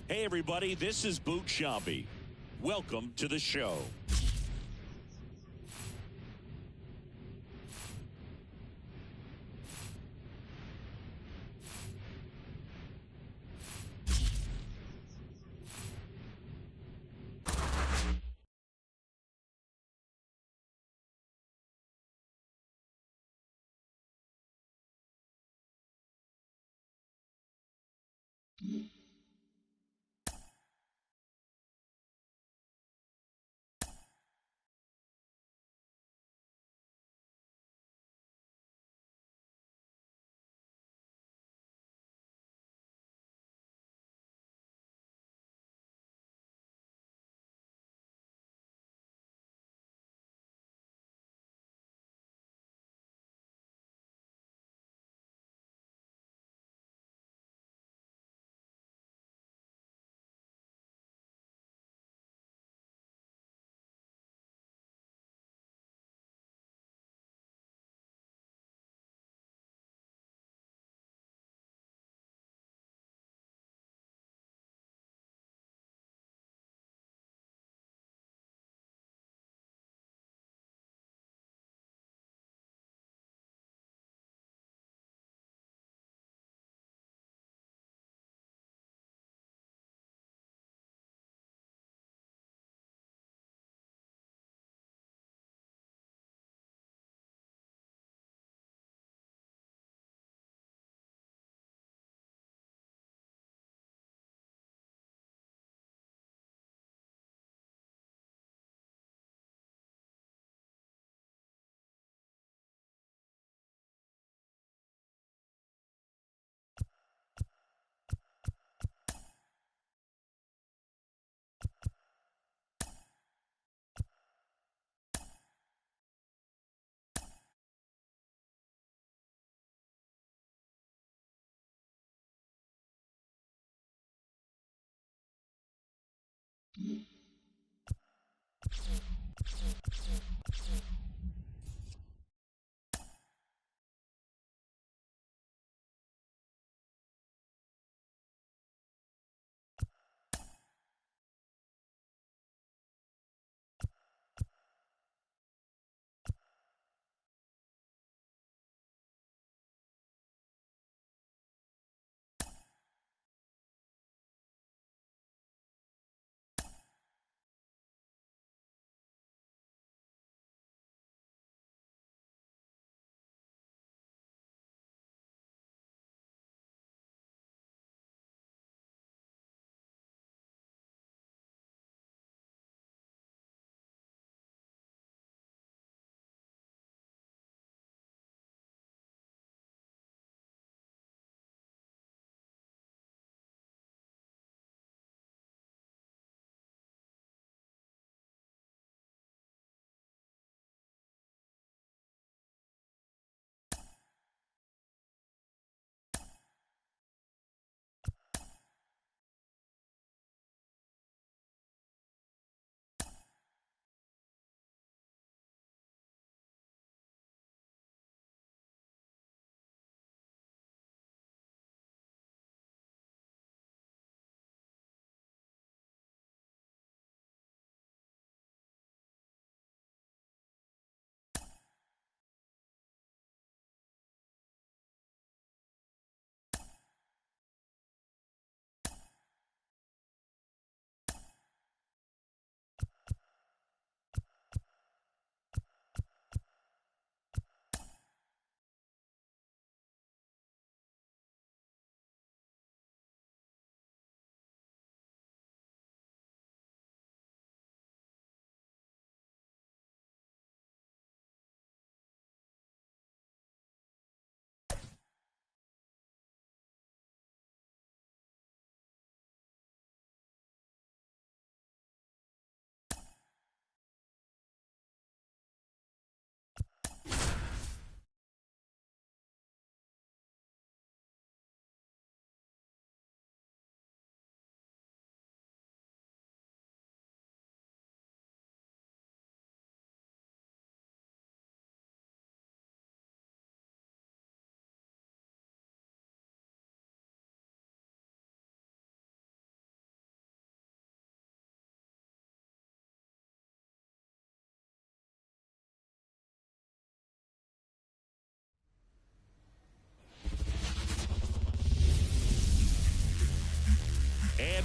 Hey, everybody, this is Boot Shambi. Welcome to the show.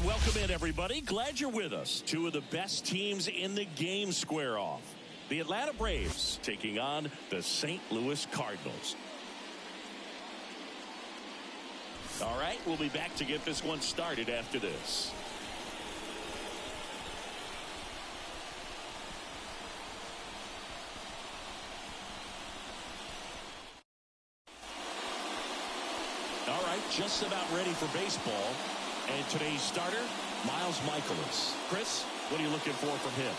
And welcome in, everybody. Glad you're with us. Two of the best teams in the game square off. The Atlanta Braves taking on the St. Louis Cardinals. All right, we'll be back to get this one started after this. All right, just about ready for baseball. And today's starter, Miles Michaelis. Chris, what are you looking for from him?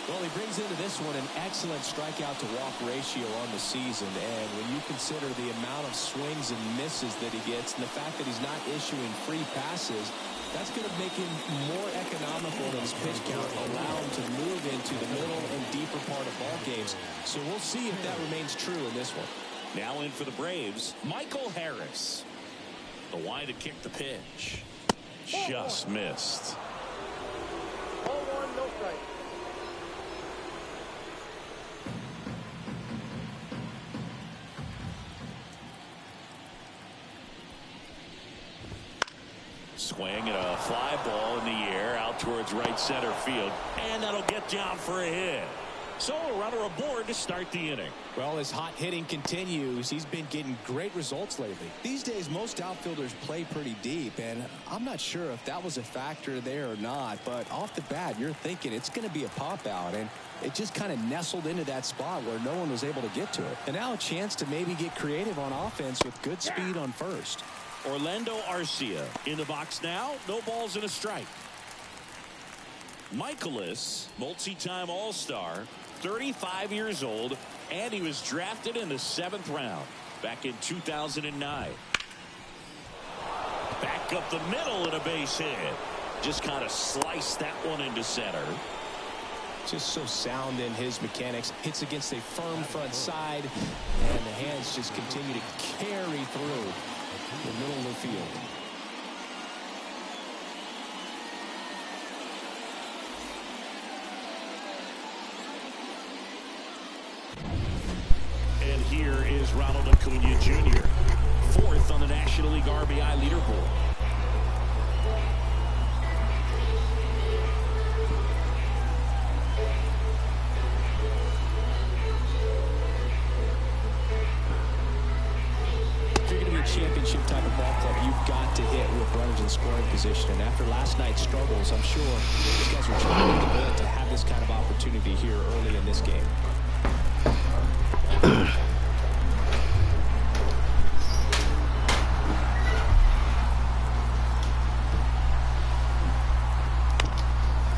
Well, he brings into this one an excellent strikeout to walk ratio on the season. And when you consider the amount of swings and misses that he gets and the fact that he's not issuing free passes, that's going to make him more economical in his pitch count, allow him to move into the middle and deeper part of ball games. So we'll see if that remains true in this one. Now in for the Braves, Michael Harris. The wide to kick the pitch. Just missed. 0-1, no strike. Swing and a fly ball in the air out towards right center field. And that'll get down for a hit. So a runner aboard to start the inning. Well, as hot hitting continues, he's been getting great results lately. These days, most outfielders play pretty deep, and I'm not sure if that was a factor there or not, but off the bat, you're thinking it's going to be a pop out, and it just kind of nestled into that spot where no one was able to get to it. And now a chance to maybe get creative on offense with good speed on first. Orlando Arcia in the box now. No balls and a strike. Michaelis, multi-time All-Star, 35 years old, and he was drafted in the 7th round back in 2009. Back up the middle and a base hit. Just kind of sliced that one into center. Just so sound in his mechanics. Hits against a firm front side, and the hands just continue to carry through the middle of the field. And here is Ronald Acuna Jr., 4th on the National League RBI leaderboard. If you're going to be a championship type of ball club, you've got to hit with runners in scoring position. And after last night's struggles, I'm sure these guys are trying to get to have this kind of opportunity here early in this game.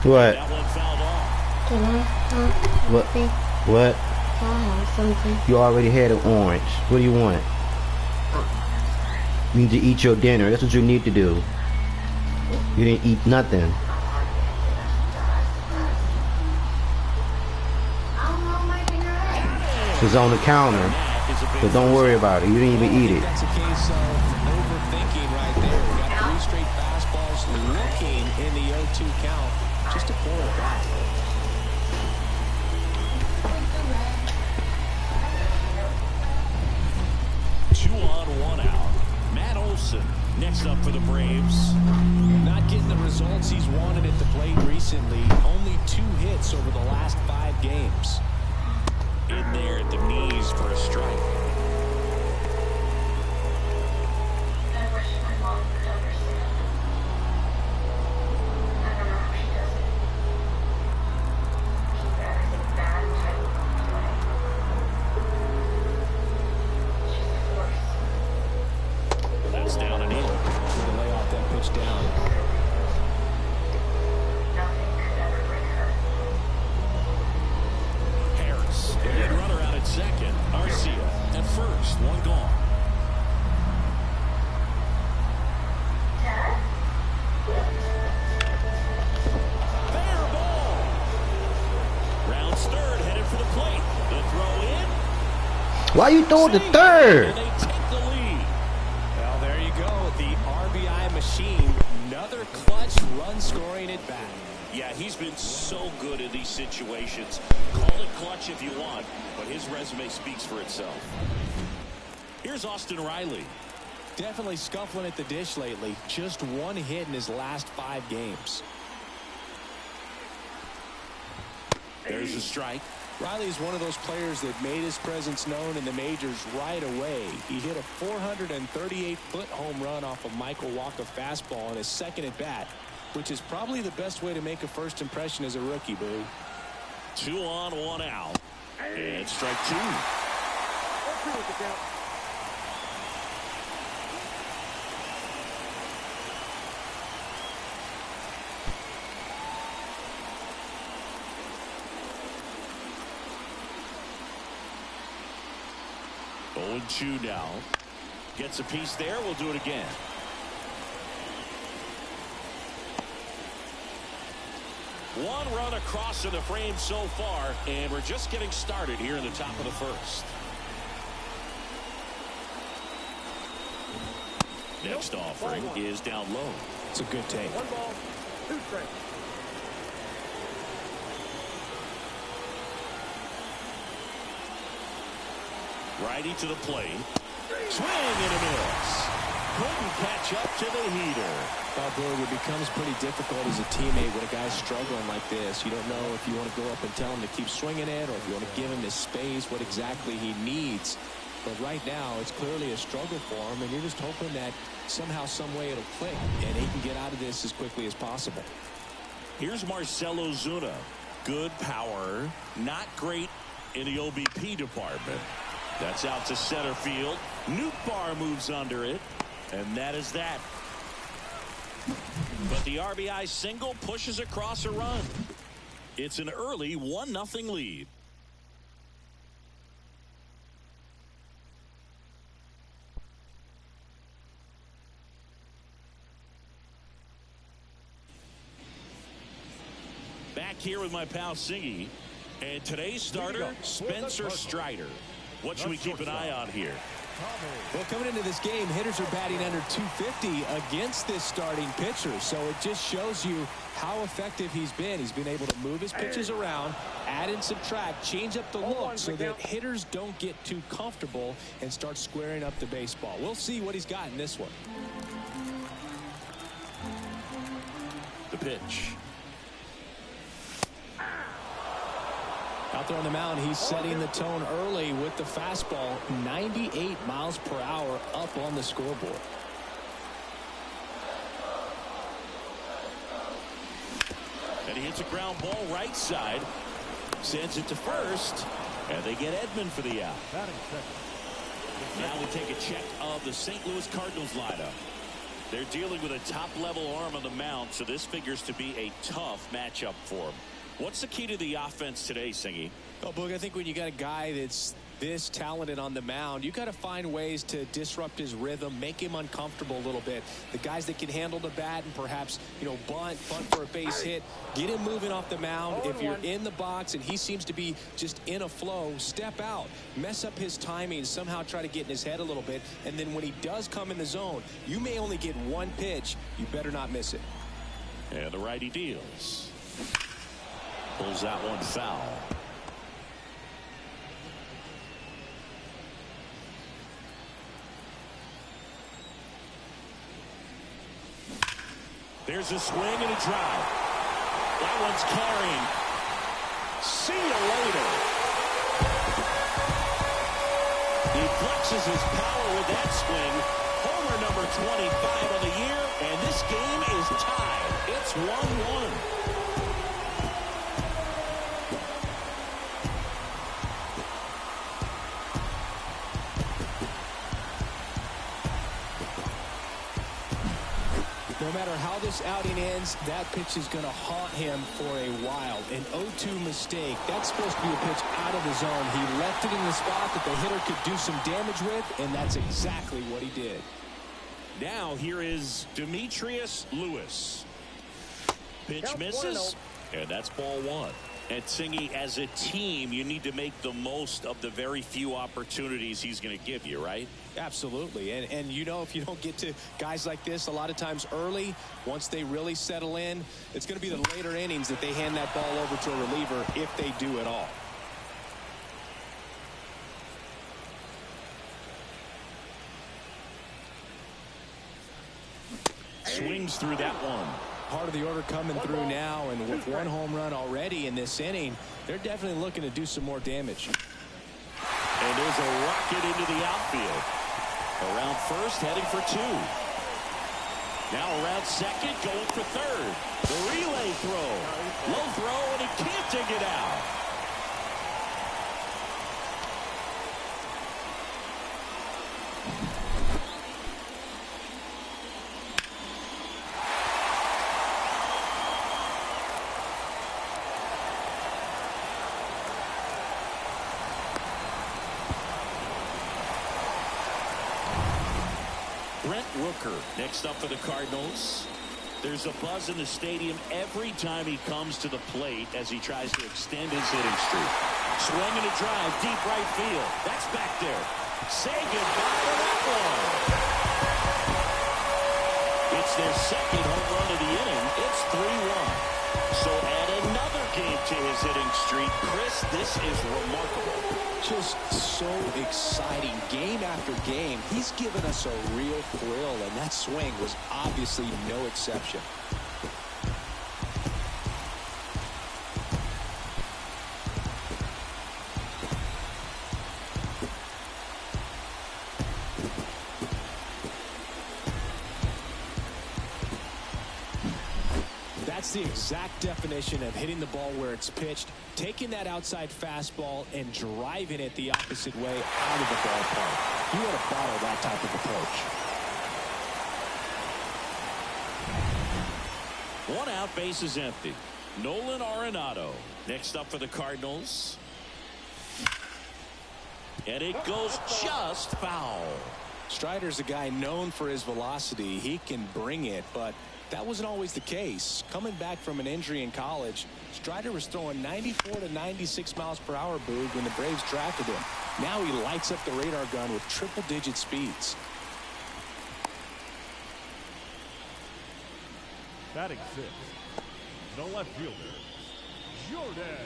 What? That one fouled off. Can I have What? something? What? Can I have something? You already had an orange. What do you want? You need to eat your dinner. That's what you need to do. You didn't eat nothing. It's on the counter, but don't worry about it. You didn't even eat it. That's a case of overthinking right there. We got 3 straight fastballs looking in the 0-2 count. Just to pull it back. Two on, one out. Matt Olson next up for the Braves. Not getting the results he's wanted at the plate recently. Only 2 hits over the last 5 games. In there at the knees for a strike. I wish my mom could understand. I don't know how she does it. Keep everything bad and tight away. She's a force. That's down and in. To lay off that pitch down. Nothing could ever break her. Harris, the lead runner out at second. Arcia at first, 1 gone. Dad? Fair ball. Rounds third, headed for the plate. The throw in. Why you throwing the And third? they take the lead. Well, there you go. The RBI machine. Another clutch run scoring at bat. Yeah, he's been so good in these situations. Call it clutch if you want, but his resume speaks for itself. Here's Austin Riley. Definitely scuffling at the dish lately. Just one hit in his last 5 games. There's a strike. Riley is one of those players that made his presence known in the majors right away. He hit a 438-foot home run off a Michael Walker fastball on his second at bat, which is probably the best way to make a first impression as a rookie, Boo. 2 on, 1 out. And strike 2. Oh, 2 now. Gets a piece there. We'll do it again. One run across in the frame so far, and we're just getting started here in the top of the first. Next offering is down low. It's a good take. 1 ball, 2 strikes. Righty to the plate. Swing and a miss. Couldn't catch up to the heater. Well, Boog, it becomes pretty difficult as a teammate when a guy's struggling like this. You don't know if you want to go up and tell him to keep swinging it, or if you want to give him his space, what exactly he needs. But right now, it's clearly a struggle for him, and you're just hoping that somehow, some way it'll click, and he can get out of this as quickly as possible. Here's Marcell Ozuna. Good power, not great in the OBP department. That's out to center field. Nootbaar moves under it, and that is that. But the RBI single pushes across a run. It's an early 1-0 lead. Back here with my pal Singy, and today's starter, Spencer Strider. What should we keep an eye on here? Well, coming into this game, hitters are batting under 250 against this starting pitcher. So it just shows you how effective he's been. He's been able to move his pitches around, add and subtract, change up the look so that hitters don't get too comfortable and start squaring up the baseball. We'll see what he's got in this one. The pitch. Out there on the mound, he's setting the tone early with the fastball, 98 miles per hour up on the scoreboard. And he hits a ground ball right side, sends it to first, and they get Edman for the out. Now we take a check of the St. Louis Cardinals lineup. They're dealing with a top-level arm on the mound, so this figures to be a tough matchup for them. What's the key to the offense today, Singy? Oh, Boog, I think when you got a guy that's this talented on the mound, you got to find ways to disrupt his rhythm, make him uncomfortable a little bit. The guys that can handle the bat and perhaps, bunt for a base hit, get him moving off the mound. If you're in the box and he seems to be just in a flow, step out, mess up his timing, somehow try to get in his head a little bit. And then when he does come in the zone, you may only get one pitch. You better not miss it. And the righty deals. Pulls that one foul. There's a swing and a drive. That one's carrying. See you later. He flexes his power with that swing. Homer number 25 of the year, and this game is tied. It's 1-1. No matter how this outing ends, that pitch is going to haunt him for a while. An 0-2 mistake. That's supposed to be a pitch out of the zone. He left it in the spot that the hitter could do some damage with, and that's exactly what he did. Now here is Demetrius Lewis. Pitch misses, and that's ball 1. And Singy, as a team, you need to make the most of the very few opportunities he's going to give you, right? Absolutely. And if you don't get to guys like this a lot of times early, once they really settle in, it's going to be the later innings that they hand that ball over to a reliever if they do at all. swings through that one. Part of the order coming through now, and with one home run already in this inning, they're definitely looking to do some more damage. And there's a rocket into the outfield. Around first, heading for 2. Now around second, going for third. The relay throw. Low throw, and he can't dig it out. Next up for the Cardinals. There's a buzz in the stadium every time he comes to the plate as he tries to extend his hitting streak. Swing and a drive, deep right field. That's back there. Say goodbye to that one. It's their second home run of the inning. It's 3-1. So add another game to his hitting streak. Chris, this is remarkable. Just so exciting. Game after game, he's given us a real thrill, and that swing was obviously no exception. That's the exact definition of hitting the ball where it's pitched, taking that outside fastball and driving it the opposite way out of the ballpark. You want to bottle that type of approach. One out, base is empty. Nolan Arenado next up for the Cardinals. And it goes just foul. Strider's a guy known for his velocity. He can bring it, but that wasn't always the case. Coming back from an injury in college, Strider was throwing 94 to 96 miles per hour, Boog, when the Braves drafted him. Now he lights up the radar gun with triple-digit speeds. Batting 6, the left fielder, Jordan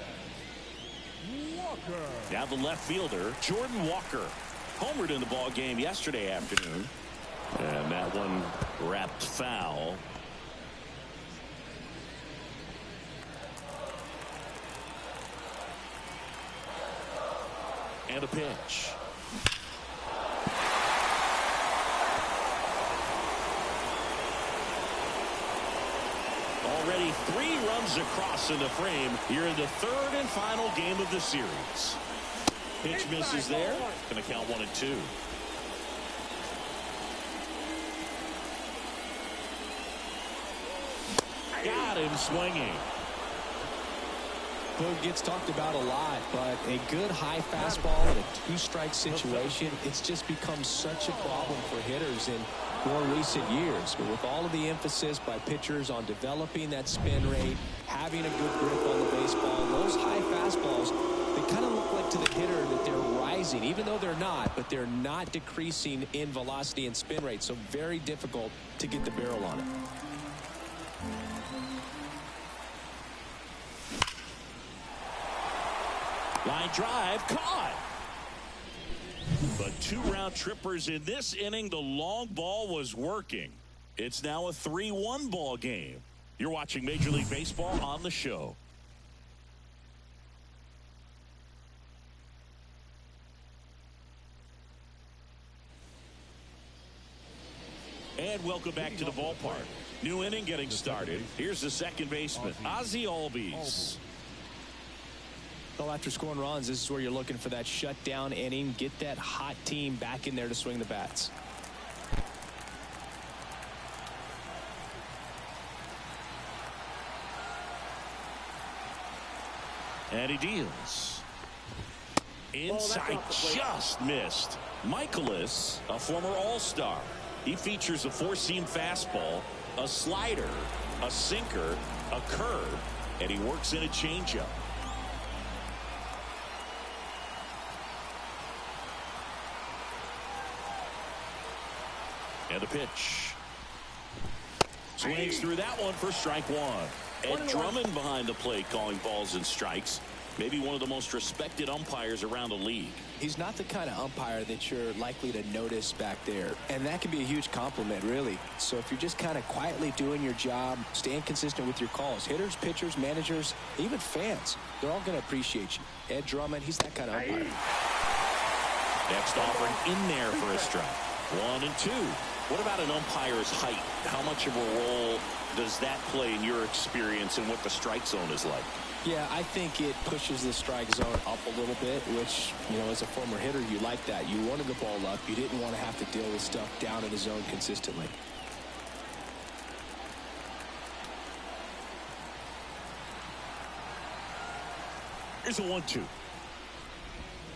Walker. Now the left fielder, Jordan Walker, homered in the ball game yesterday afternoon. And that one wrapped foul. And a pitch. Already 3 runs across in the frame here in the third and final game of the series. Pitch misses there. Going to count 1-2. Got him swinging. Boog gets talked about a lot, but a good high fastball in a 2-strike situation, it's just become such a problem for hitters in more recent years. But with all of the emphasis by pitchers on developing that spin rate, having a good grip on the baseball, those high fastballs, they kind of look like to the hitter that they're rising, even though they're not, but they're not decreasing in velocity and spin rate, so very difficult to get the barrel on it. Line drive, caught. But 2 round trippers in this inning. The long ball was working. It's now a 3-1 ball game. You're watching Major League Baseball on the show. And welcome back to the ballpark. New inning getting started. Here's the second baseman, Ozzie Albies. Well, after scoring runs, this is where you're looking for that shutdown inning. Get that hot team back in there to swing the bats. And he deals. Inside, just missed. Michaelis, a former All-Star. He features a 4-seam fastball, a slider, a sinker, a curve, and he works in a changeup. And a pitch. Swings through that one for strike 1. Ed Drummond behind the plate calling balls and strikes. maybe one of the most respected umpires around the league. He's not the kind of umpire that you're likely to notice back there, and that can be a huge compliment, really. So if you're just kind of quietly doing your job, staying consistent with your calls, hitters, pitchers, managers, even fans, they're all going to appreciate you. Ed Drummond, he's that kind of umpire. Next offering in there for a strike. 1-2. What about an umpire's height? How much of a role does that play in your experience and what the strike zone is like? Yeah, I think it pushes the strike zone up a little bit, which, you know, as a former hitter, you like that. You wanted the ball up. You didn't want to have to deal with stuff down in the zone consistently. Here's a 1-2.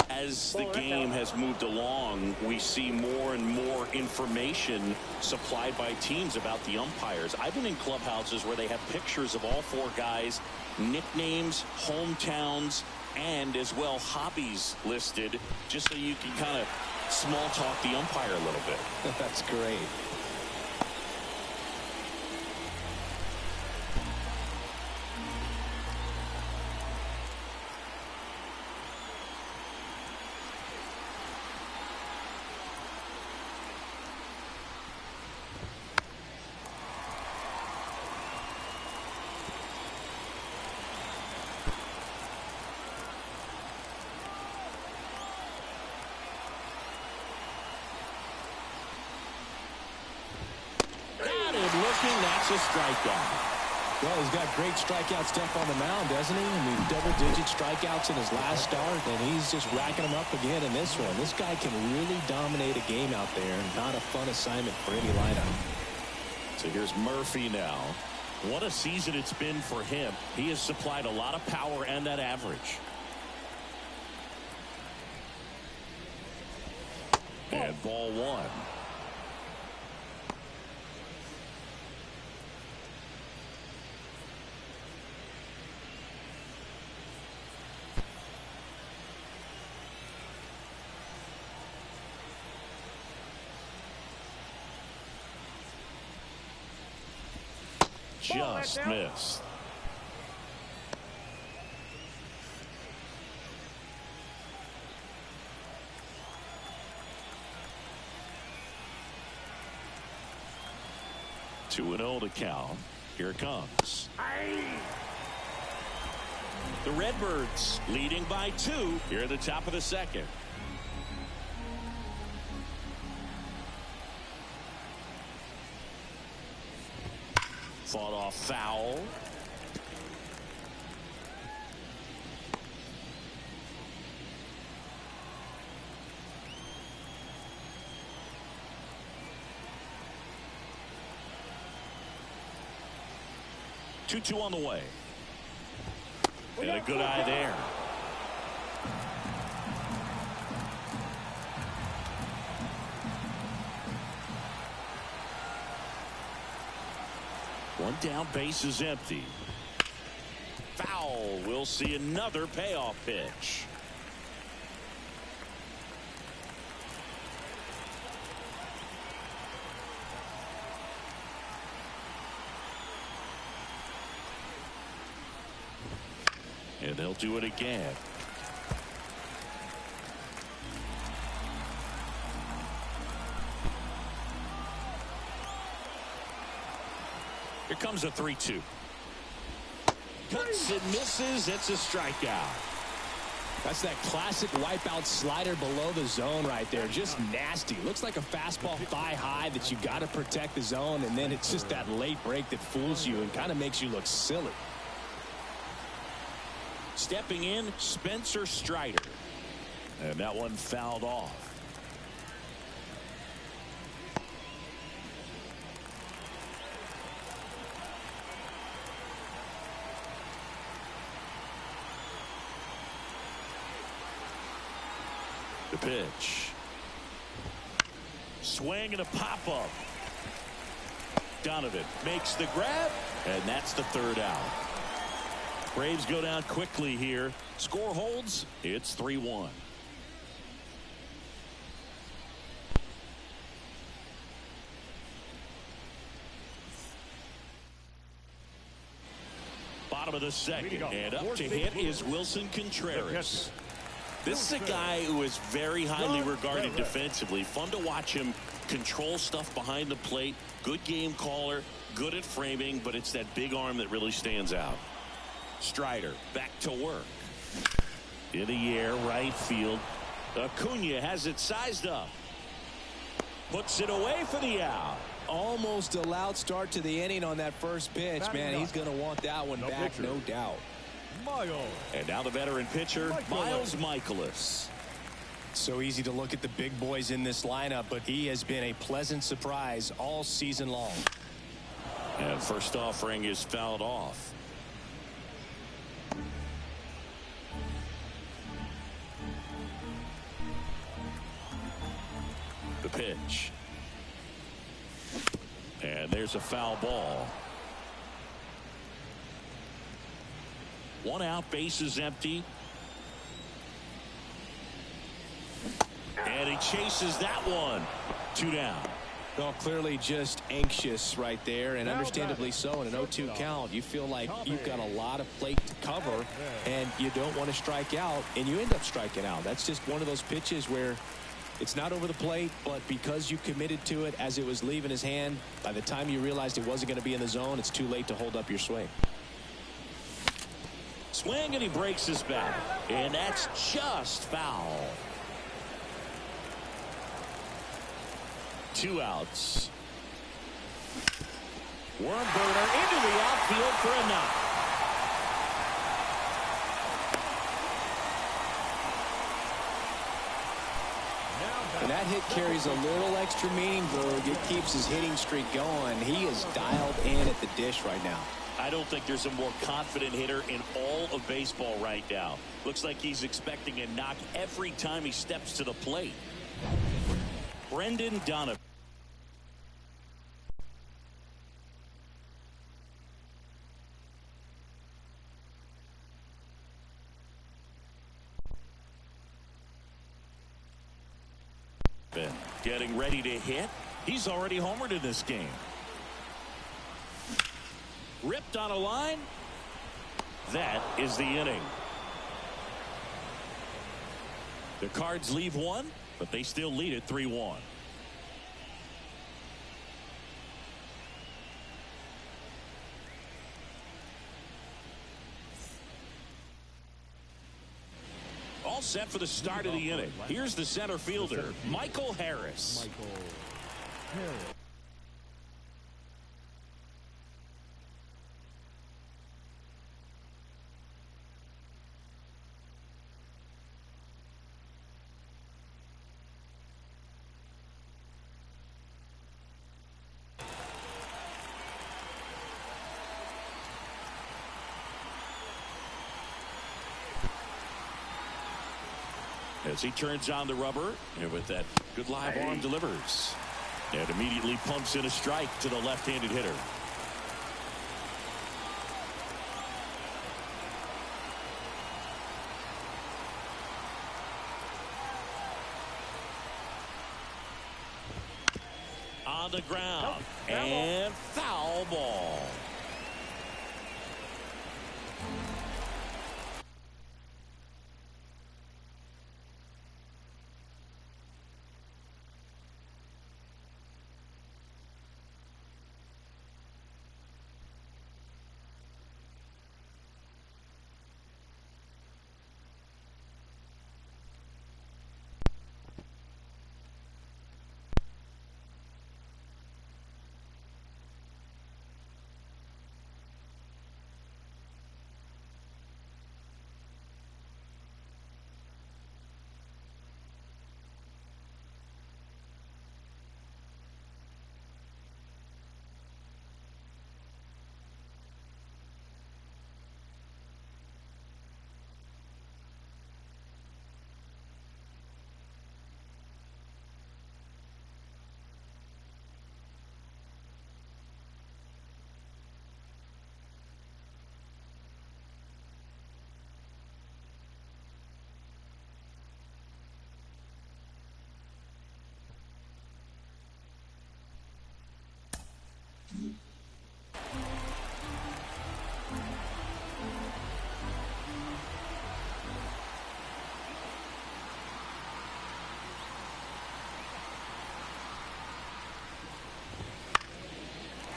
As the game has moved along, we see more and more information supplied by teams about the umpires. I've been in clubhouses where they have pictures of all four guys, nicknames, hometowns, and as well hobbies listed, just so you can kind of small talk the umpire a little bit. That's great. That's a strikeout. Well, he's got great strikeout stuff on the mound, doesn't he? I mean, double-digit strikeouts in his last start, and he's just racking them up again in this one. This guy can really dominate a game out there, and not a fun assignment for any lineup. So here's Murphy now. What a season it's been for him. He has supplied a lot of power and that average. And ball one. Just missed. Two and 0 to count. Here it comes. The Redbirds leading by 2 here at the top of the second. Fought off foul. Two on the way. And a good eye there. One down, base is empty. Foul. We'll see another payoff pitch. And they'll do it again. Here comes a 3-2. Cuts and misses. It's a strikeout. That's that classic wipeout slider below the zone right there. Just nasty. Looks like a fastball thigh high that you got to protect the zone, and then it's just that late break that fools you and kind of makes you look silly. Stepping in, Spencer Strider. And that one fouled off. The pitch. Swing and a pop-up. Donovan makes the grab, and that's the third out. Braves go down quickly here. Score holds. It's 3-1. Bottom bottom of the second. And up to hit is Wilson Contreras. This is a guy who is very highly regarded defensively. Fun to watch him control stuff behind the plate. Good game caller, good at framing, but it's that big arm that really stands out. Strider back to work. In the air, right field. Acuna has it sized up. Puts it away for the out. Almost a loud start to the inning on that first pitch. Man, he's going to want that one back, no doubt. And now the veteran pitcher, Miles Michaelis. So easy to look at the big boys in this lineup, but he has been a pleasant surprise all season long. And first offering is fouled off. The pitch. And there's a foul ball. One out, base is empty. And he chases that one. 2 down. Well, clearly just anxious right there, and understandably so. In an 0-2 count, you feel like you've got a lot of plate to cover, and you don't want to strike out, and you end up striking out. That's just one of those pitches where it's not over the plate, but because you committed to it as it was leaving his hand, by the time you realized it wasn't going to be in the zone, it's too late to hold up your swing. Swing, and he breaks his bat. And that's just foul. 2 outs. Worm burner into the outfield for a knock. And that hit carries a little extra meaning, Berg. It keeps his hitting streak going. He is dialed in at the dish right now. I don't think there's a more confident hitter in all of baseball right now. Looks like he's expecting a knock every time he steps to the plate. Brendan Donovan. Getting ready to hit. He's already homered in this game. Ripped on a line. That is the inning. The Cards leave one, but they still lead it 3-1. All set for the start of the inning. Here's the center fielder, Michael Harris. As he turns on the rubber, and with that good live arm delivers. And immediately pumps in a strike to the left-handed hitter. On the ground. And foul ball.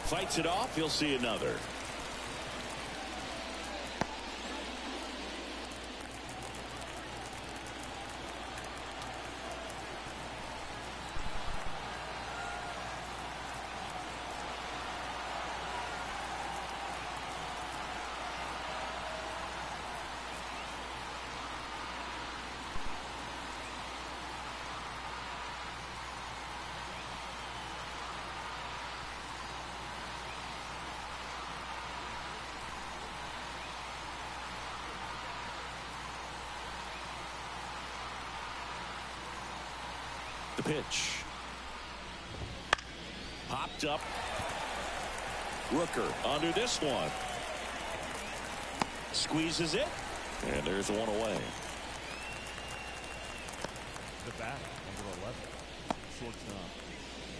Fights it off. He'll see another. The pitch. Popped up. Rooker under this one. Squeezes it. And there's one away. The bat, number 11. Shortstop,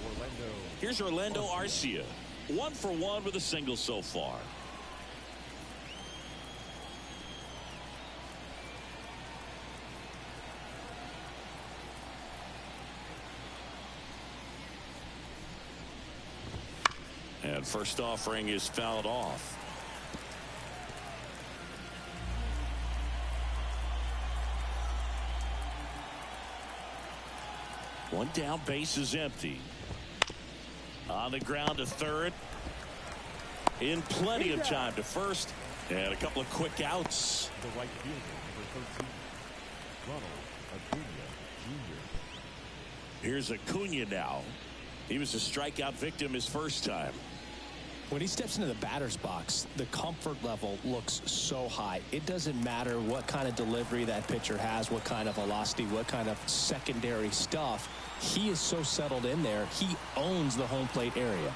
Orlando. Here's Orlando Arcia. 1 for 1 with a single so far. And first offering is fouled off. One down, base is empty. On the ground to third. In plenty of time to first. And a couple of quick outs. The right fielder, number 13. Ronald Acuna Jr. Here's Acuna now. He was a strikeout victim his first time. When he steps into the batter's box, the comfort level looks so high. It doesn't matter what kind of delivery that pitcher has, what kind of velocity, what kind of secondary stuff. He is so settled in there. He owns the home plate area.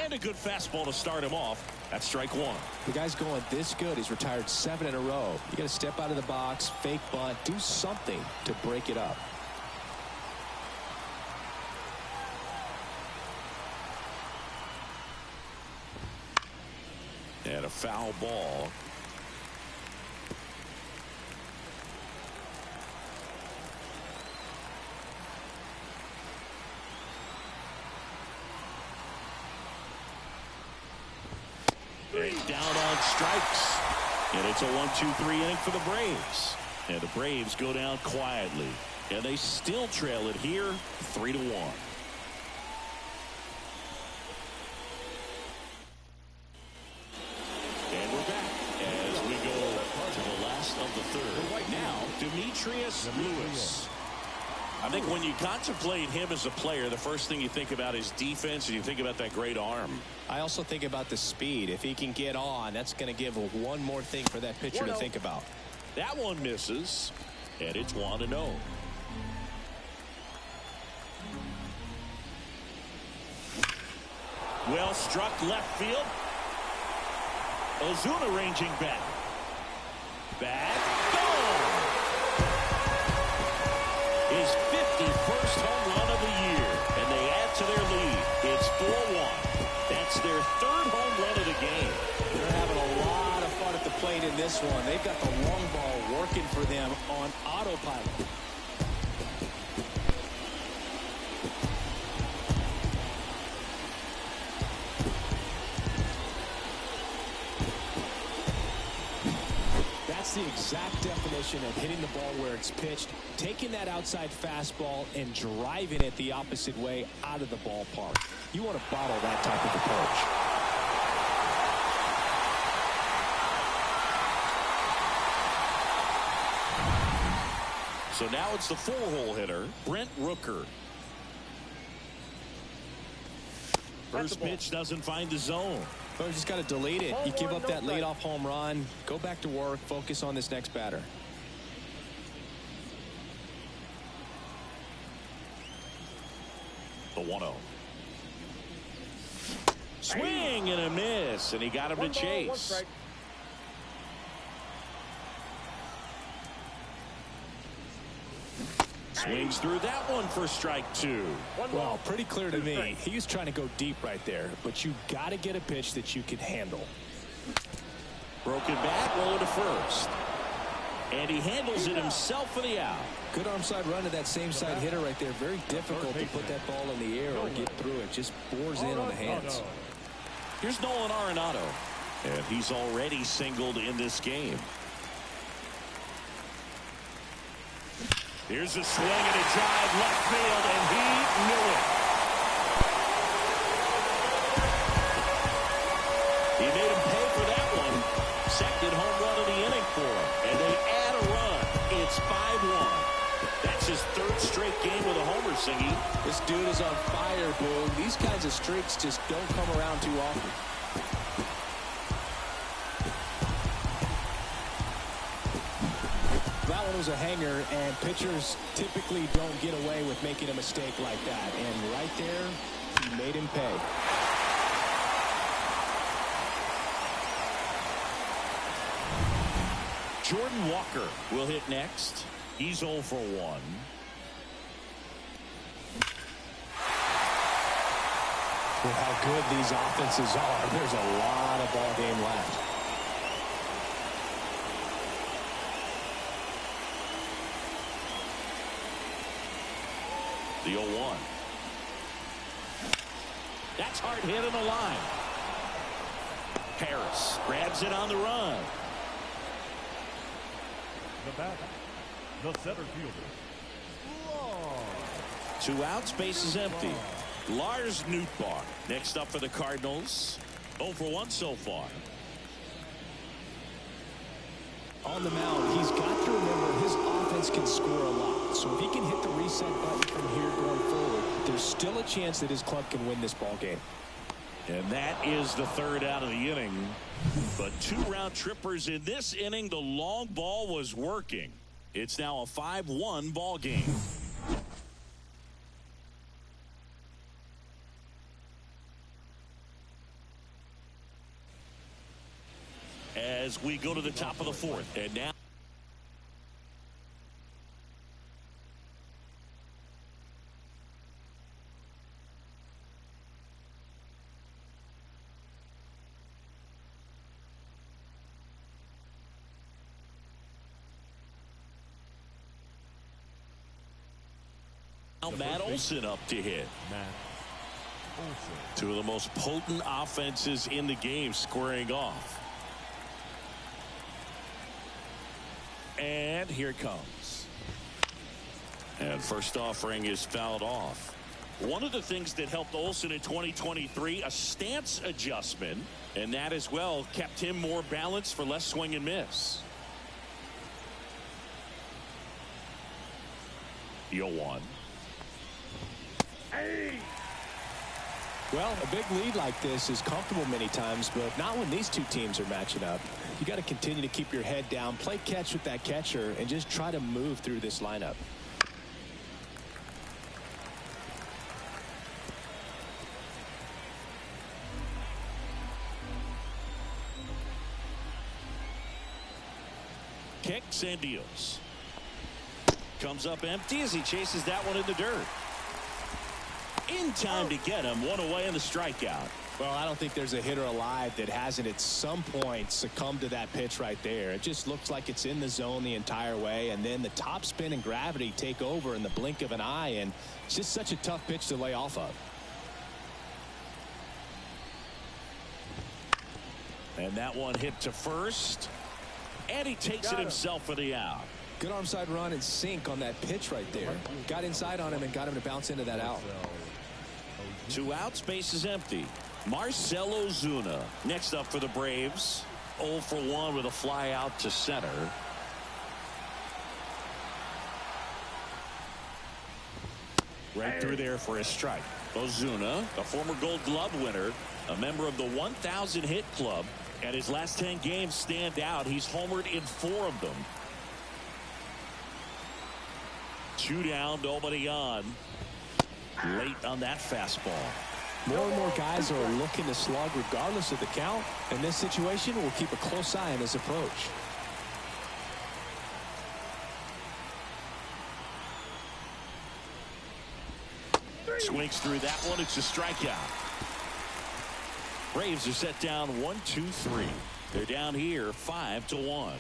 And a good fastball to start him off. That's strike one. The guy's going this good. He's retired 7 in a row. You got to step out of the box, fake bunt, do something to break it up. And a foul ball. Down on strikes. And it's a 1-2-3 inning for the Braves. And the Braves go down quietly. And they still trail it here 3-1. And we're back as we go to the last of the third. Right now, Demetrius Lewis. I think when you contemplate him as a player, the first thing you think about is defense, and you think about that great arm. I also think about the speed. If he can get on, that's going to give one more thing for that pitcher to think about. That one misses, and it's 1-0. Well struck left field. Ozuna ranging back. Back. Gone. His 51st home run of the year, and they add to their lead. It's 4-1. That's their 3rd home run of the game. They're having a lot of fun at the plate in this one. They've got the long ball working for them on autopilot. the exact definition of hitting the ball where it's pitched, taking that outside fastball and driving it the opposite way out of the ballpark. You want to bottle that type of approach. So now it's the four-hole hitter, Brent Rooker. First pitch doesn't find the zone. Well, you just got to delete it. You give up that leadoff home run. Go back to work. Focus on this next batter. The 1-0. Swing and a miss, and he got him to chase. Swings through that one for strike 2. Well, pretty clear to me. He was trying to go deep right there, but you got to get a pitch that you can handle. Broken bat, rolling to first. And he handles it himself for the out. Good arm side run to that same side hitter right there. Very difficult to put that ball in the air or get through it. Just bores in on the hands. Here's Nolan Arenado. And he's already singled in this game. Here's a swing and a drive left field, and he knew it. He made him pay for that one. Second home run of the inning for him. And they add a run. It's 5-1. That's his third straight game with a homer, Singy. This dude is on fire, Boone. These kinds of streaks just don't come around too often. That one was a hanger, and pitchers typically don't get away with making a mistake like that. And right there, he made him pay. Jordan Walker will hit next. He's 0 for 1. With how good these offenses are, there's a lot of ball game left. The 0-1. That's hard hit on the line. Harris grabs it on the run. The batter, the center fielder, Lars. 2 outs, base is empty. Lars Nootbaar next up for the Cardinals. 0 for 1 so far. On the mound, he's got to remember his offense can score a lot. So if he can hit the reset button from here going forward, there's still a chance that his club can win this ball game. And that is the third out of the inning. But 2 round trippers in this inning. The long ball was working. It's now a 5-1 ball game. As we go to the top of the 4th. And now Matt Olson up to hit. Matt Olson. 2 of the most potent offenses in the game squaring off. And here it comes. And first offering is fouled off. One of the things that helped Olson in 2023, a stance adjustment, and that as well kept him more balanced for less swing and miss. The 0-1. Well, a big lead like this is comfortable many times, but not when these two teams are matching up. You got to continue to keep your head down, play catch with that catcher, and just try to move through this lineup. Kicks and deals. Comes up empty as he chases that one in the dirt. In time to get him. 1 away in the strikeout. Well, I don't think there's a hitter alive that hasn't at some point succumbed to that pitch right there. It just looks like it's in the zone the entire way, and then the top spin and gravity take over in the blink of an eye, and it's just such a tough pitch to lay off of. And that one hit to first. And he takes it himself for the out. Good arm side run and sink on that pitch right there. Got inside on him and got him to bounce into that out. 2 outs, base is empty. Marcell Ozuna next up for the Braves. 0 for 1 with a fly out to center. Right through there for a strike. Ozuna, a former Gold Glove winner, a member of the 1,000 hit club. And his last 10 games stand out. He's homered in 4 of them. 2 down, nobody on. Late on that fastball. More and more guys are looking to slug regardless of the count. In this situation, we'll keep a close eye on his approach. Swings through that one. It's a strikeout. Braves are set down 1-2-3. They're down here 5-1.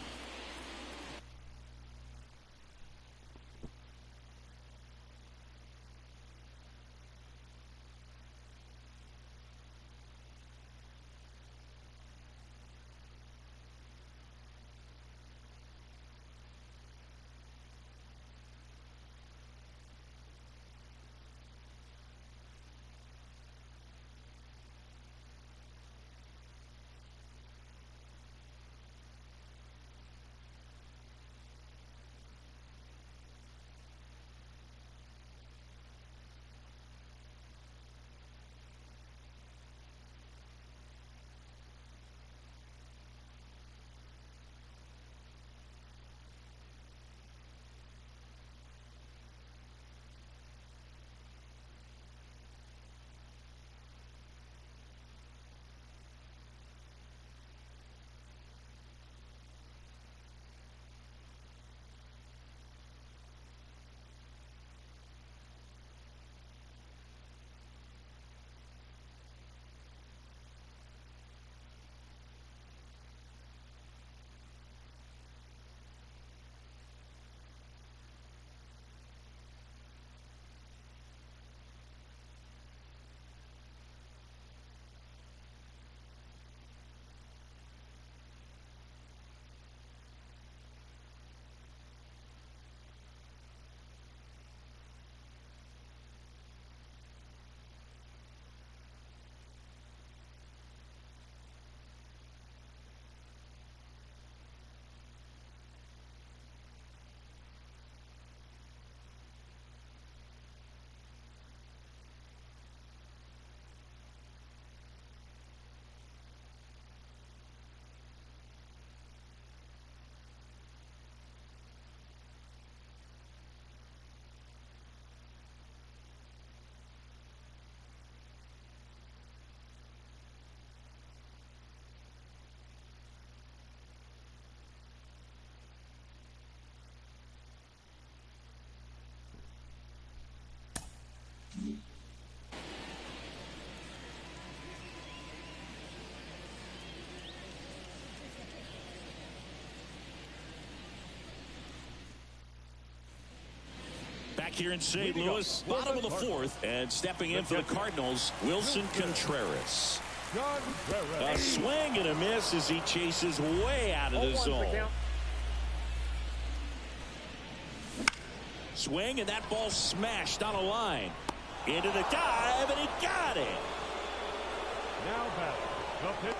Back here in St. Louis, bottom of the 4th, and stepping in for the Cardinals, Wilson Contreras. A swing and a miss as he chases way out of the zone. Swing, and that ball smashed on a line. Into the dive, and he got it. Now back, the pitcher,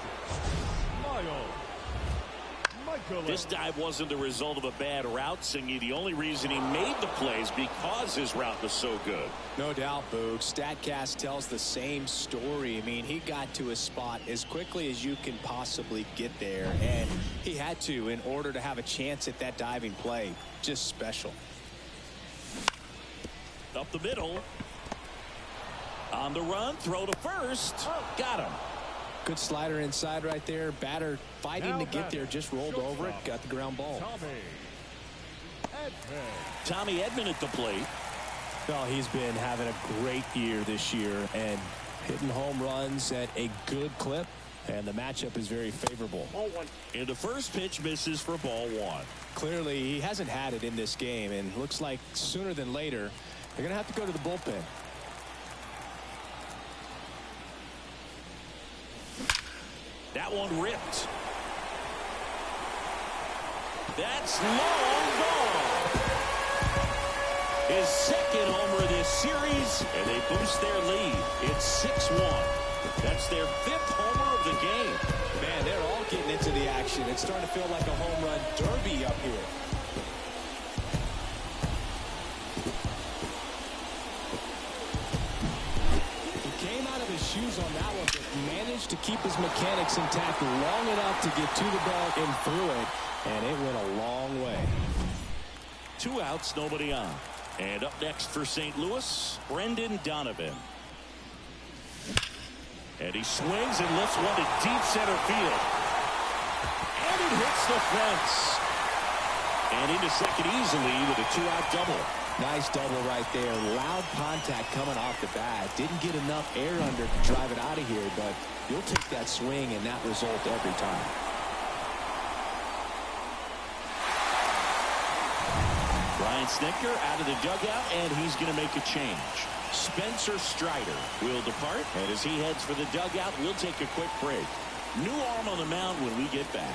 This dive wasn't the result of a bad route, Singy. The only reason he made the play is because his route was so good. No doubt, Boog. StatCast tells the same story. I mean, he got to his spot as quickly as you can possibly get there, and he had to in order to have a chance at that diving play. Just special. Up the middle. On the run, throw to first. Got him. Good slider inside right there. Batter fighting to get there, just rolled over it, got the ground ball. Tommy Edman at the plate. Well, he's been having a great year this year and hitting home runs at a good clip, and the matchup is very favorable. And the first pitch misses for ball 1. Clearly, he hasn't had it in this game, and looks like sooner than later, they're going to have to go to the bullpen. That one ripped. That's long gone. His second homer of this series, and they boost their lead. It's 6-1. That's their 5th homer of the game. Man, they're all getting into the action. It's starting to feel like a home run derby up here. He came out of his shoes on that one, but managed to keep his mechanics intact long enough to get to the ball and through it, and it went a long way. 2 outs, nobody on. And up next for St. Louis, Brendan Donovan. And he swings and lifts one to deep center field. And it hits the fence. And into second easily with a 2-out double. Nice double right there. Loud contact coming off the bat. Didn't get enough air under to drive it out of here, but you'll take that swing and that result every time. Ryan Snitker out of the dugout, and he's going to make a change. Spencer Strider will depart, and as he heads for the dugout, we'll take a quick break. New arm on the mound when we get back.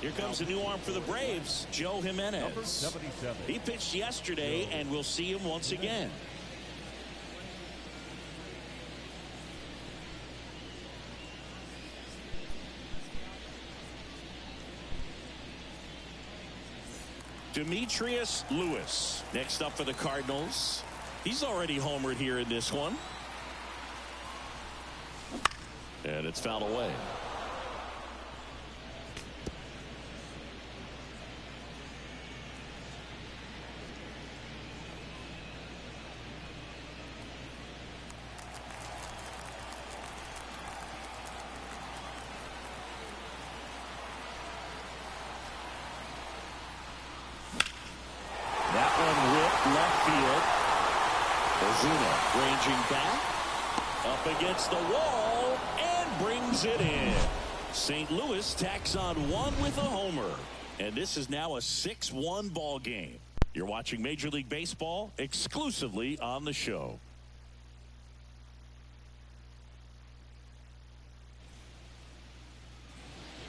Here comes a new arm for the Braves, Joe Jimenez. Number 77. He pitched yesterday, and we'll see him once again. Demetrius Lewis, next up for the Cardinals. He's already homered here in this one. And it's fouled away. That one ripped left field. Ozuna ranging back. Up against the wall and brings it in. St. Louis tacks on one with a homer. And this is now a 6-1 ball game. You're watching Major League Baseball exclusively on the show.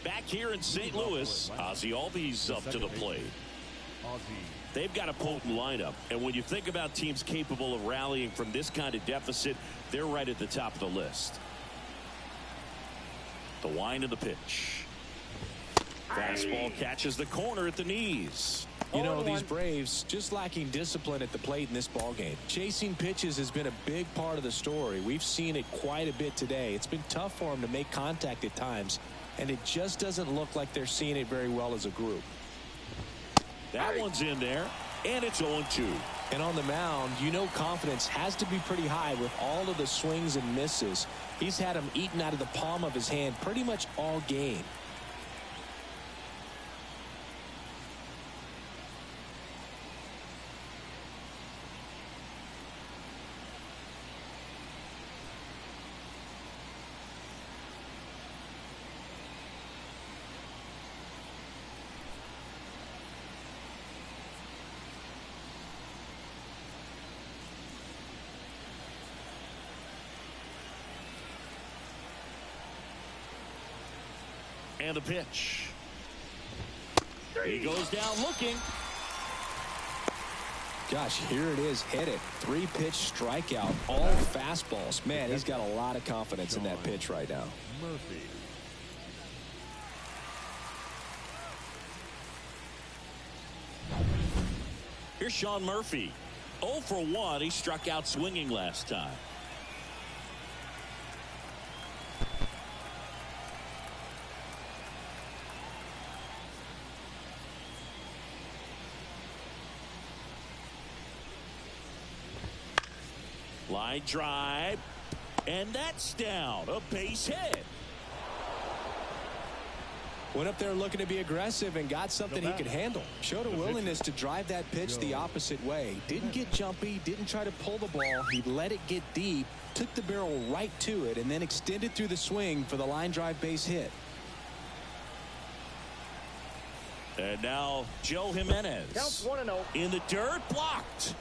Back here in St. Louis, Ozzie Albies up to the plate. They've got a potent lineup, and when you think about teams capable of rallying from this kind of deficit, they're right at the top of the list. The wind of the pitch. Fastball catches the corner at the knees. You know, these Braves just lacking discipline at the plate in this ballgame. Chasing pitches has been a big part of the story. We've seen it quite a bit today. It's been tough for them to make contact at times, and it just doesn't look like they're seeing it very well as a group. That one's in there, and it's 0-2. And on the mound, you know confidence has to be pretty high with all of the swings and misses. He's had them eaten out of the palm of his hand pretty much all game. And a pitch. He goes down looking. Gosh, here it is, hit it. 3-pitch strikeout, all fastballs. Man, he's got a lot of confidence in that pitch right now. Murphy. Here's Sean Murphy. 0 for 1. He struck out swinging last time. Line drive. And that's down. A base hit. Went up there looking to be aggressive and got something he could handle. Showed a willingness to drive that pitch the opposite way. Didn't get jumpy, didn't try to pull the ball. He let it get deep, took the barrel right to it, and then extended through the swing for the line drive base hit. And now Joe Jimenez. Counts 1-0. In the dirt, blocked.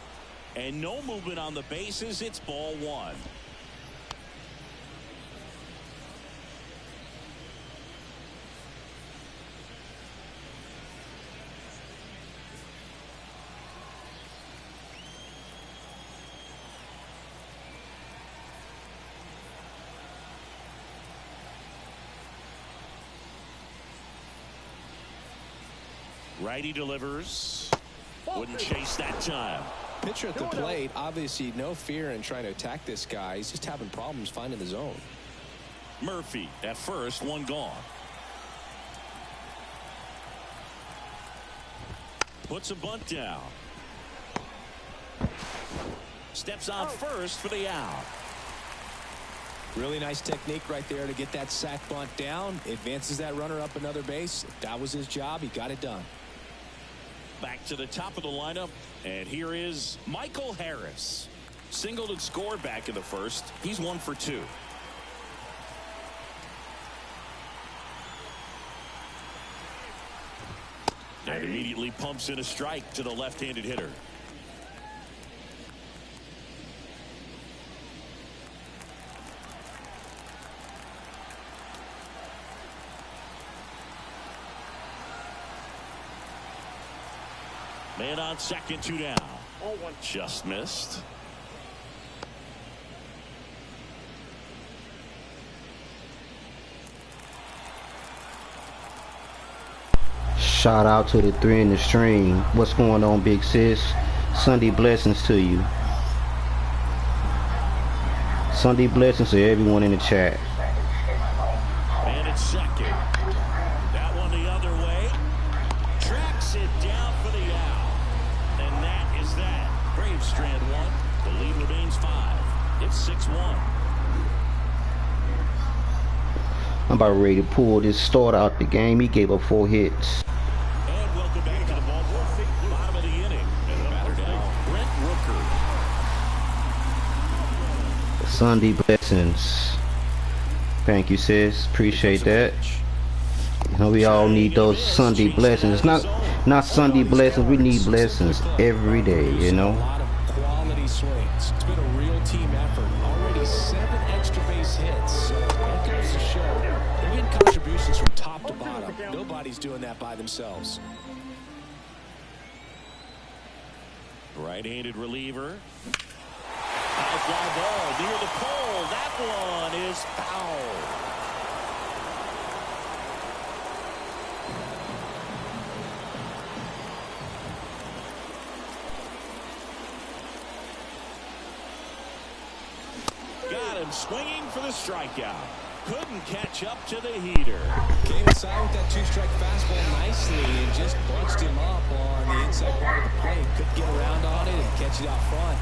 And no movement on the bases. It's ball one. Righty delivers. Wouldn't chase that time. Pitcher at the plate, obviously no fear in trying to attack this guy. He's just having problems finding the zone. Murphy at first, one gone. Puts a bunt down. Steps on first for the out. Really nice technique right there to get that sac bunt down. Advances that runner up another base. That was his job. He got it done. Back to the top of the lineup, and here is Michael Harris. Singled and scored back in the first. He's 1 for 2. And immediately pumps in a strike to the left-handed hitter. Man on second, 2 down. Just missed. Shout out to the 3 in the stream. What's going on, big sis? Sunday blessings to you. Sunday blessings to everyone in the chat. And it's second. That one the other way. Tracks it down for the out. And that is that. Braves strand 1. The lead remains 5. It's 6-1. I'm about ready to pull this start out the game. He gave up 4 hits. And welcome back to the ballpark. Bottom of the inning. And the batter now, Brent Rooker. Sunday blessings. Thank you, sis. Appreciate that. You know, we all need those Sunday blessings. Not Sunday blessings. We need blessings every day, you know. A lot of quality swings. It's been a real team effort. Already 7 extra base hits. So that goes to show they're getting contributions from top to bottom. Nobody's doing that by themselves. Right-handed reliever. High fly ball near the pole. That one is foul. Got him swinging for the strikeout. Couldn't catch up to the heater. Came inside with that 2-strike fastball nicely and just bunched him up on the inside part of the plate. Couldn't get around on it and catch it out front.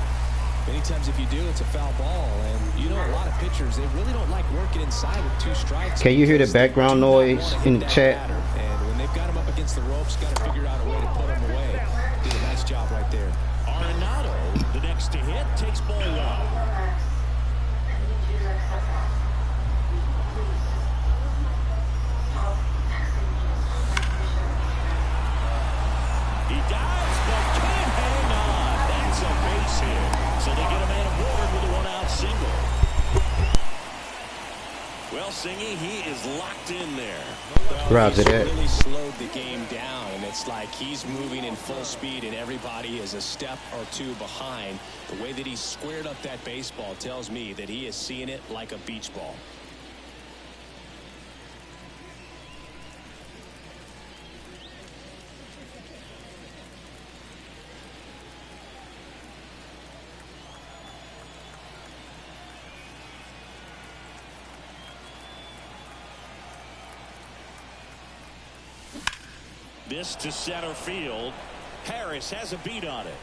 Many times if you do, it's a foul ball. And you know, a lot of pitchers, they really don't like working inside with 2 strikes. Can you hear the background noise in the chat? And when they've got him up against the ropes, got to figure out a way to put him away. Did a nice job right there. Arenado, the next to hit, takes ball 1. He dives, but can't hang on. That's a base hit. So they get a man aboard with a 1-out single. Well, Singy, he is locked in there. Roger that. Really slowed the game down, and it's like he's moving in full speed, and everybody is a step or 2 behind. The way that he squared up that baseball tells me that he is seeing it like a beach ball. This to center field. Harris has a beat on it.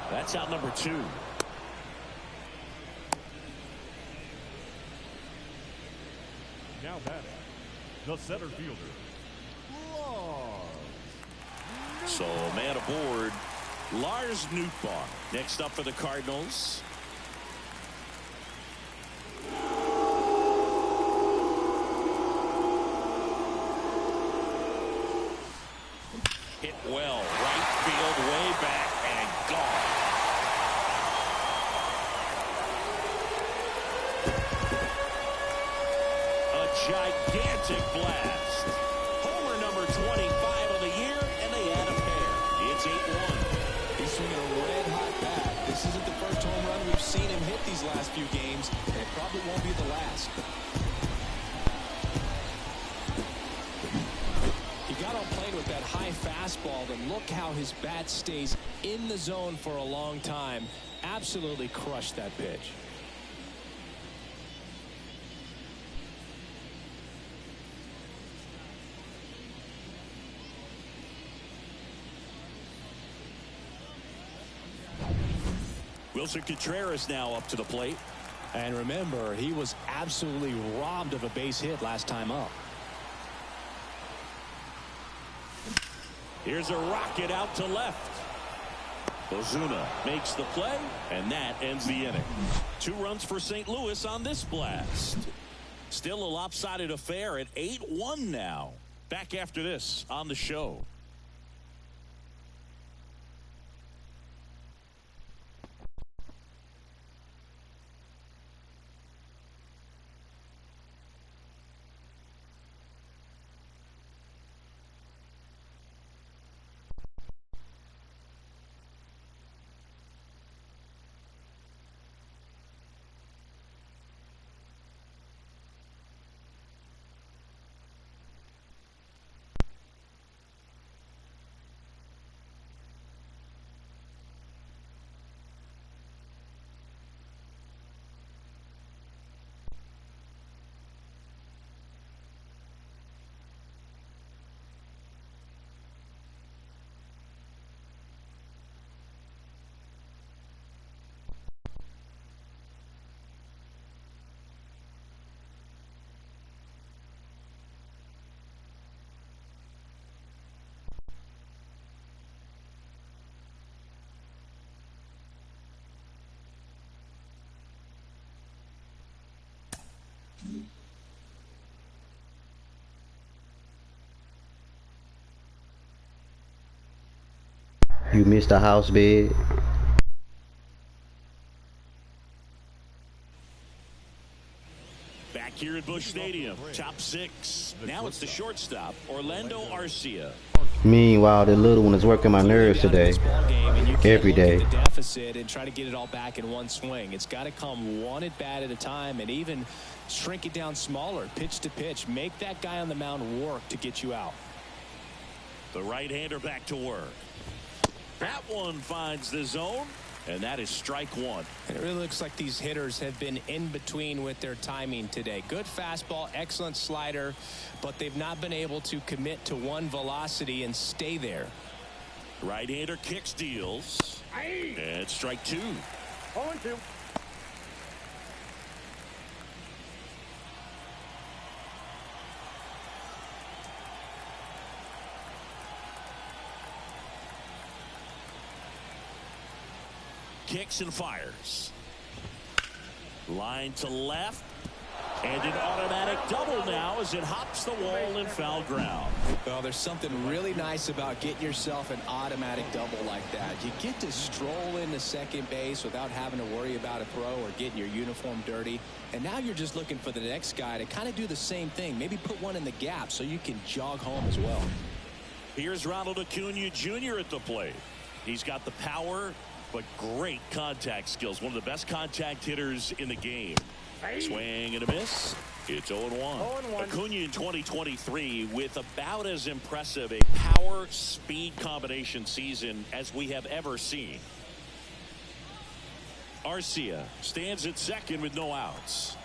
That's out number 2. Now batting, the center fielder, Lars. So man aboard, Lars Nootbaar. Next up for the Cardinals. Hit well, right field, way back, and gone. A gigantic blast. Homer number 25 of the year, and they add a pair. It's 8-1. He's swinging a red-hot bat. This isn't the first home run we've seen him hit these last few games, and it probably won't be the last. He got on plane with that high fastball, and look how his bat stays in the zone for a long time. Absolutely crushed that pitch. Wilson Contreras now up to the plate. And remember, he was absolutely robbed of a base hit last time up. Here's a rocket out to left. Ozuna makes the play, and that ends the inning. 2 runs for St. Louis on this blast. Still a lopsided affair at 8-1 now. Back after this on the show. You missed the house bed. Back here at Busch Stadium, top 6. Now it's the shortstop, Orlando Arcia. Meanwhile, the little one is working my nerves today. Every day. Deficit and try to get it all back in one swing. It's got to come one at bat at a time, and even shrink it down smaller, pitch to pitch. Make that guy on the mound work to get you out. The right-hander back to work. That one finds the zone, and that is strike 1. And it really looks like these hitters have been in between with their timing today. Good fastball, excellent slider, but they've not been able to commit to one velocity and stay there. Right-hander kicks, deals, and strike 2. 0-2. Kicks and fires. Line to left. And an automatic double now as it hops the wall in foul ground. Well, there's something really nice about getting yourself an automatic double like that. You get to stroll into second base without having to worry about a throw or getting your uniform dirty. And now you're just looking for the next guy to kind of do the same thing. Maybe put one in the gap so you can jog home as well. Here's Ronald Acuna Jr. at the plate. He's got the power, but great contact skills. One of the best contact hitters in the game. Swing and a miss. It's 0-1. Acuna in 2023 with about as impressive a power-speed combination season as we have ever seen. Arcia stands at second with no outs.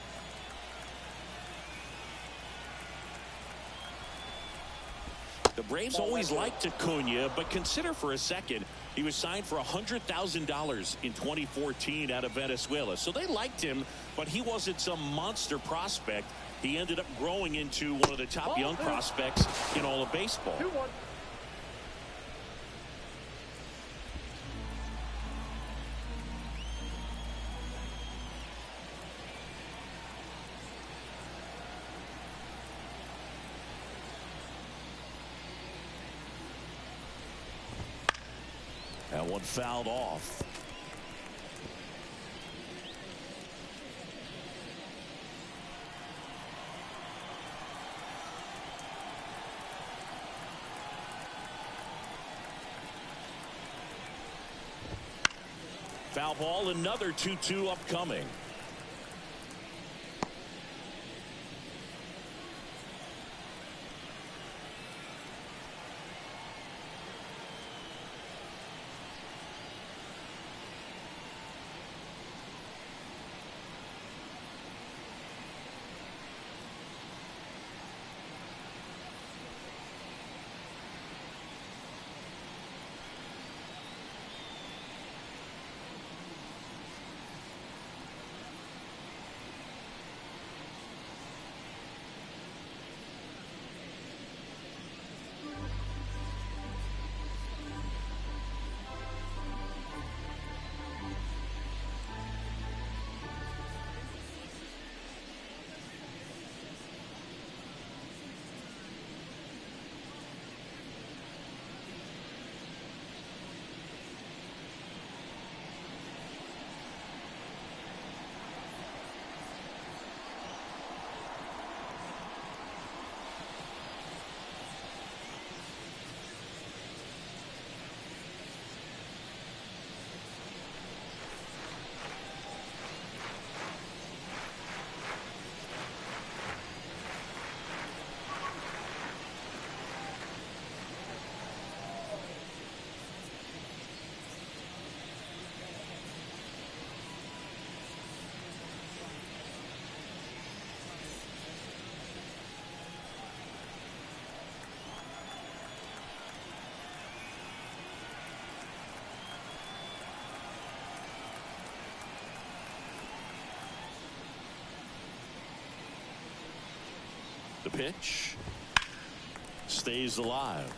The Braves always liked Acuna, but consider for a second he was signed for $100,000 in 2014 out of Venezuela. So they liked him, but he wasn't some monster prospect. He ended up growing into one of the top young prospects in all of baseball. 2-1. That one fouled off. Foul ball, another 2-2 upcoming. The pitch stays alive.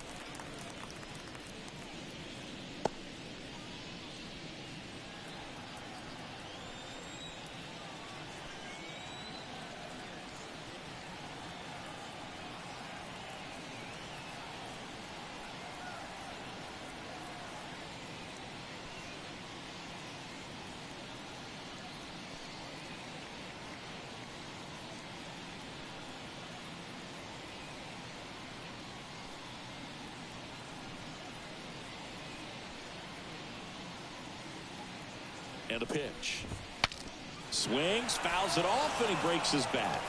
And a pitch. Swings, fouls it off, and he breaks his bat.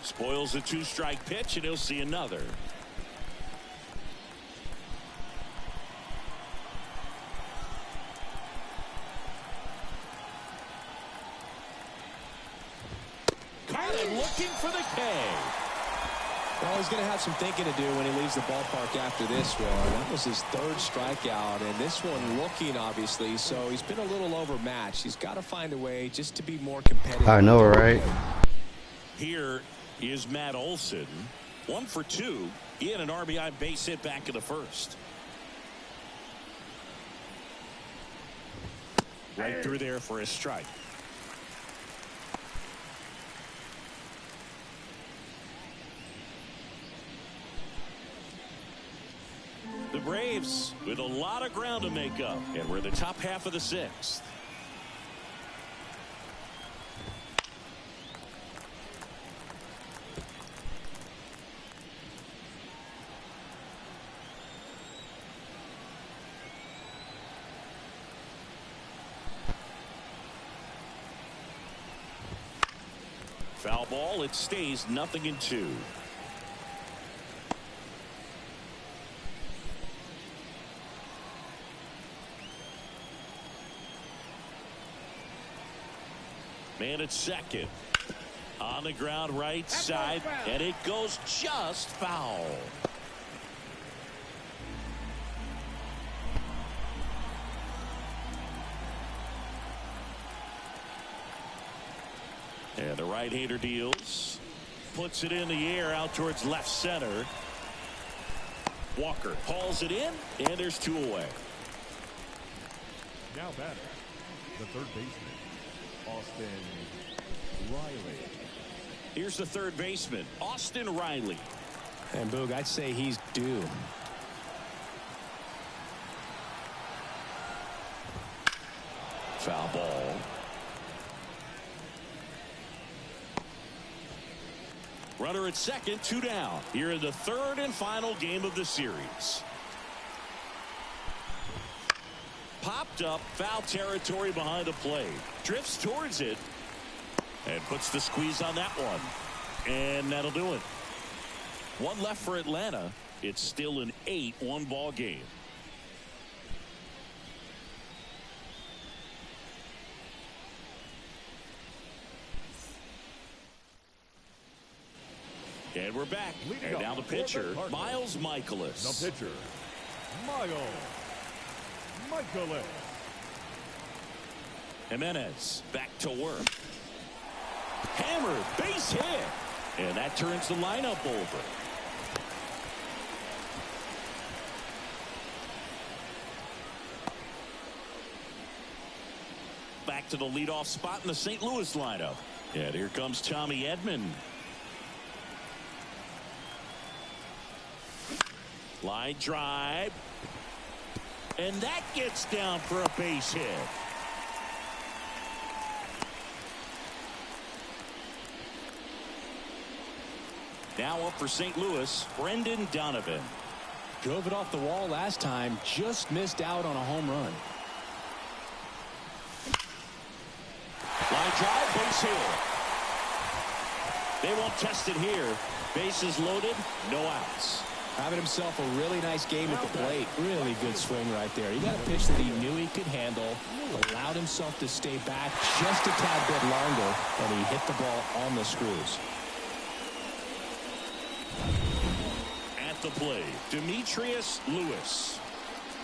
Spoils a two-strike pitch, and he'll see another. Looking for the K. Well, he's going to have some thinking to do when he leaves the ballpark after this one. That was his third strikeout, and this one looking, obviously, so he's been a little overmatched. He's got to find a way just to be more competitive. I know, right? Here is Matt Olson. 1 for 2. He had an RBI base hit back in the first. Right through there for a strike. The Braves with a lot of ground to make up, and we're in the top half of the 6th. Foul ball, it stays 0-2. Man at second. On the ground right side. And it goes just foul. And the right-hander deals. Puts it in the air out towards left center. Walker hauls it in, and there's 2 away. Now batting, the third baseman, Austin Riley. Here's the third baseman, Austin Riley. And Boog, I'd say he's due. Foul ball. Runner at second, 2 down. Here in the third and final game of the series. Popped up, foul territory behind the plate. Drifts towards it. And puts the squeeze on that one. And that'll do it. 1 left for Atlanta. It's still an 8-1 ball game. And we're back. And now the pitcher, Miles Michaelis. The pitcher, Miles Michaelis. Jimenez back to work. Hammered, base hit. And that turns the lineup over. Back to the leadoff spot in the St. Louis lineup. And here comes Tommy Edman. Line drive. And that gets down for a base hit. Now up for St. Louis, Brendan Donovan. Drove it off the wall last time, just missed out on a home run. Line drive, base hit. They won't test it here. Bases loaded, no outs. Having himself a really nice game at the plate. Really good swing right there. He got a pitch that he knew he could handle, allowed himself to stay back just a tad bit longer, and he hit the ball on the screws. At the plate, Demetrius Lewis.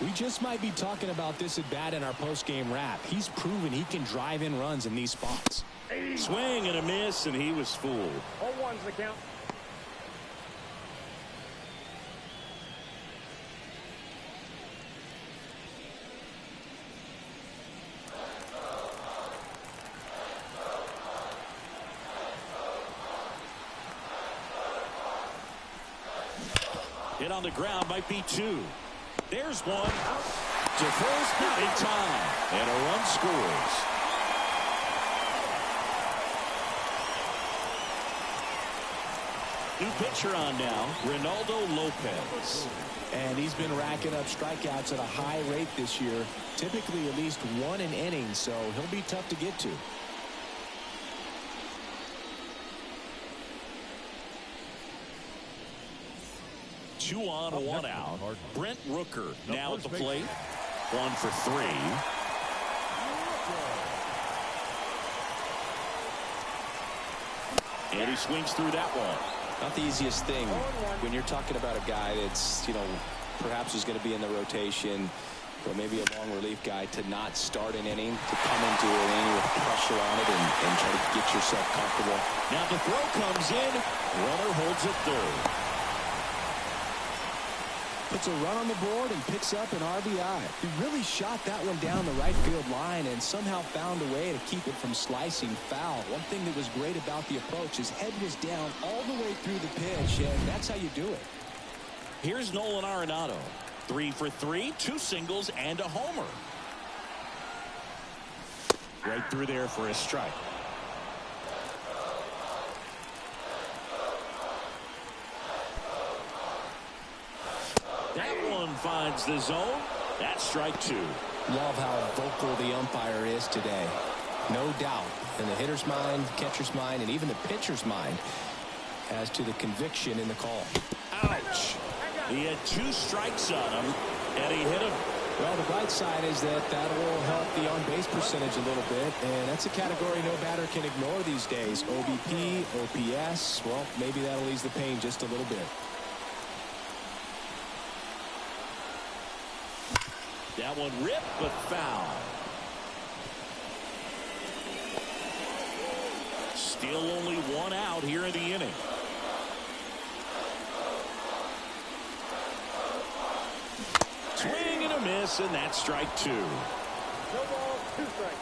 We just might be talking about this at bat in our post-game wrap. He's proven he can drive in runs in these spots. Swing and a miss, and he was fooled. 0-1's the count. Hit on the ground, might be 2. There's one. To first, not in time. And a run scores. New pitcher on now, Ronaldo Lopez. And he's been racking up strikeouts at a high rate this year. Typically at least 1 an inning, so he'll be tough to get to. Two on, 1 out. Brent Rooker now at the plate. 1 for 3. And he swings through that one. Not the easiest thing when you're talking about a guy that's, perhaps is going to be in the rotation, or maybe a long relief guy, to not start an inning, to come into an inning with pressure on it and try to get yourself comfortable. Now the throw comes in. Runner holds it third. Puts a run on the board and picks up an RBI. He really shot that one down the right field line and somehow found a way to keep it from slicing foul. One thing that was great about the approach, his head was down all the way through the pitch, and that's how you do it. Here's Nolan Arenado. 3 for 3, 2 singles and a homer. Right through there for a strike. That one finds the zone. That's strike 2. Love how vocal the umpire is today. No doubt in the hitter's mind, catcher's mind, and even the pitcher's mind as to the conviction in the call. Ouch. He had 2 strikes on him, and he hit him Well, the bright side is that will help the on-base percentage a little bit, and that's a category no batter can ignore these days. OBP, OPS, well, maybe that'll ease the pain just a little bit. That one ripped, but foul. Still only one out here in the inning. Swing and a miss, and that's strike two. No ball, 2 strikes.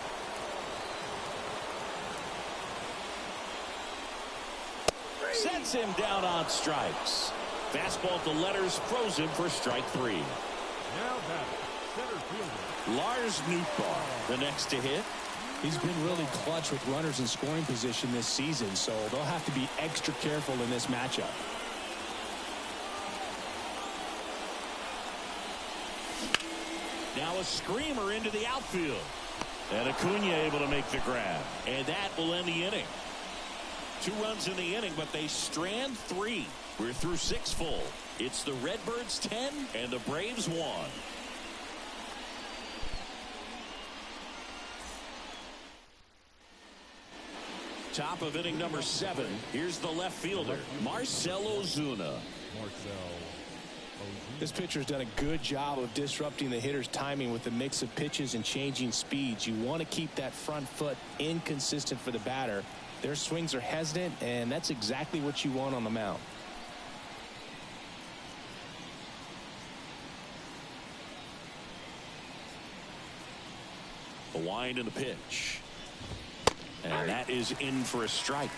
Sets him down on strikes. Fastball to letters, frozen for strike 3. Now batting, center fielder. Lars Nootbaar, the next to hit. He's been really clutch with runners in scoring position this season, so they'll have to be extra careful in this matchup. Now a screamer into the outfield. And Acuna able to make the grab. And that will end the inning. 2 runs in the inning, but they strand 3. We're through 6 full. It's the Redbirds 10 and the Braves 1. Top of inning number 7. Here's the left fielder, Marcell Ozuna. This pitcher's done a good job of disrupting the hitter's timing with a mix of pitches and changing speeds. You want to keep that front foot inconsistent for the batter. Their swings are hesitant, and that's exactly what you want on the mound. The wind and the pitch. And that is in for a strike.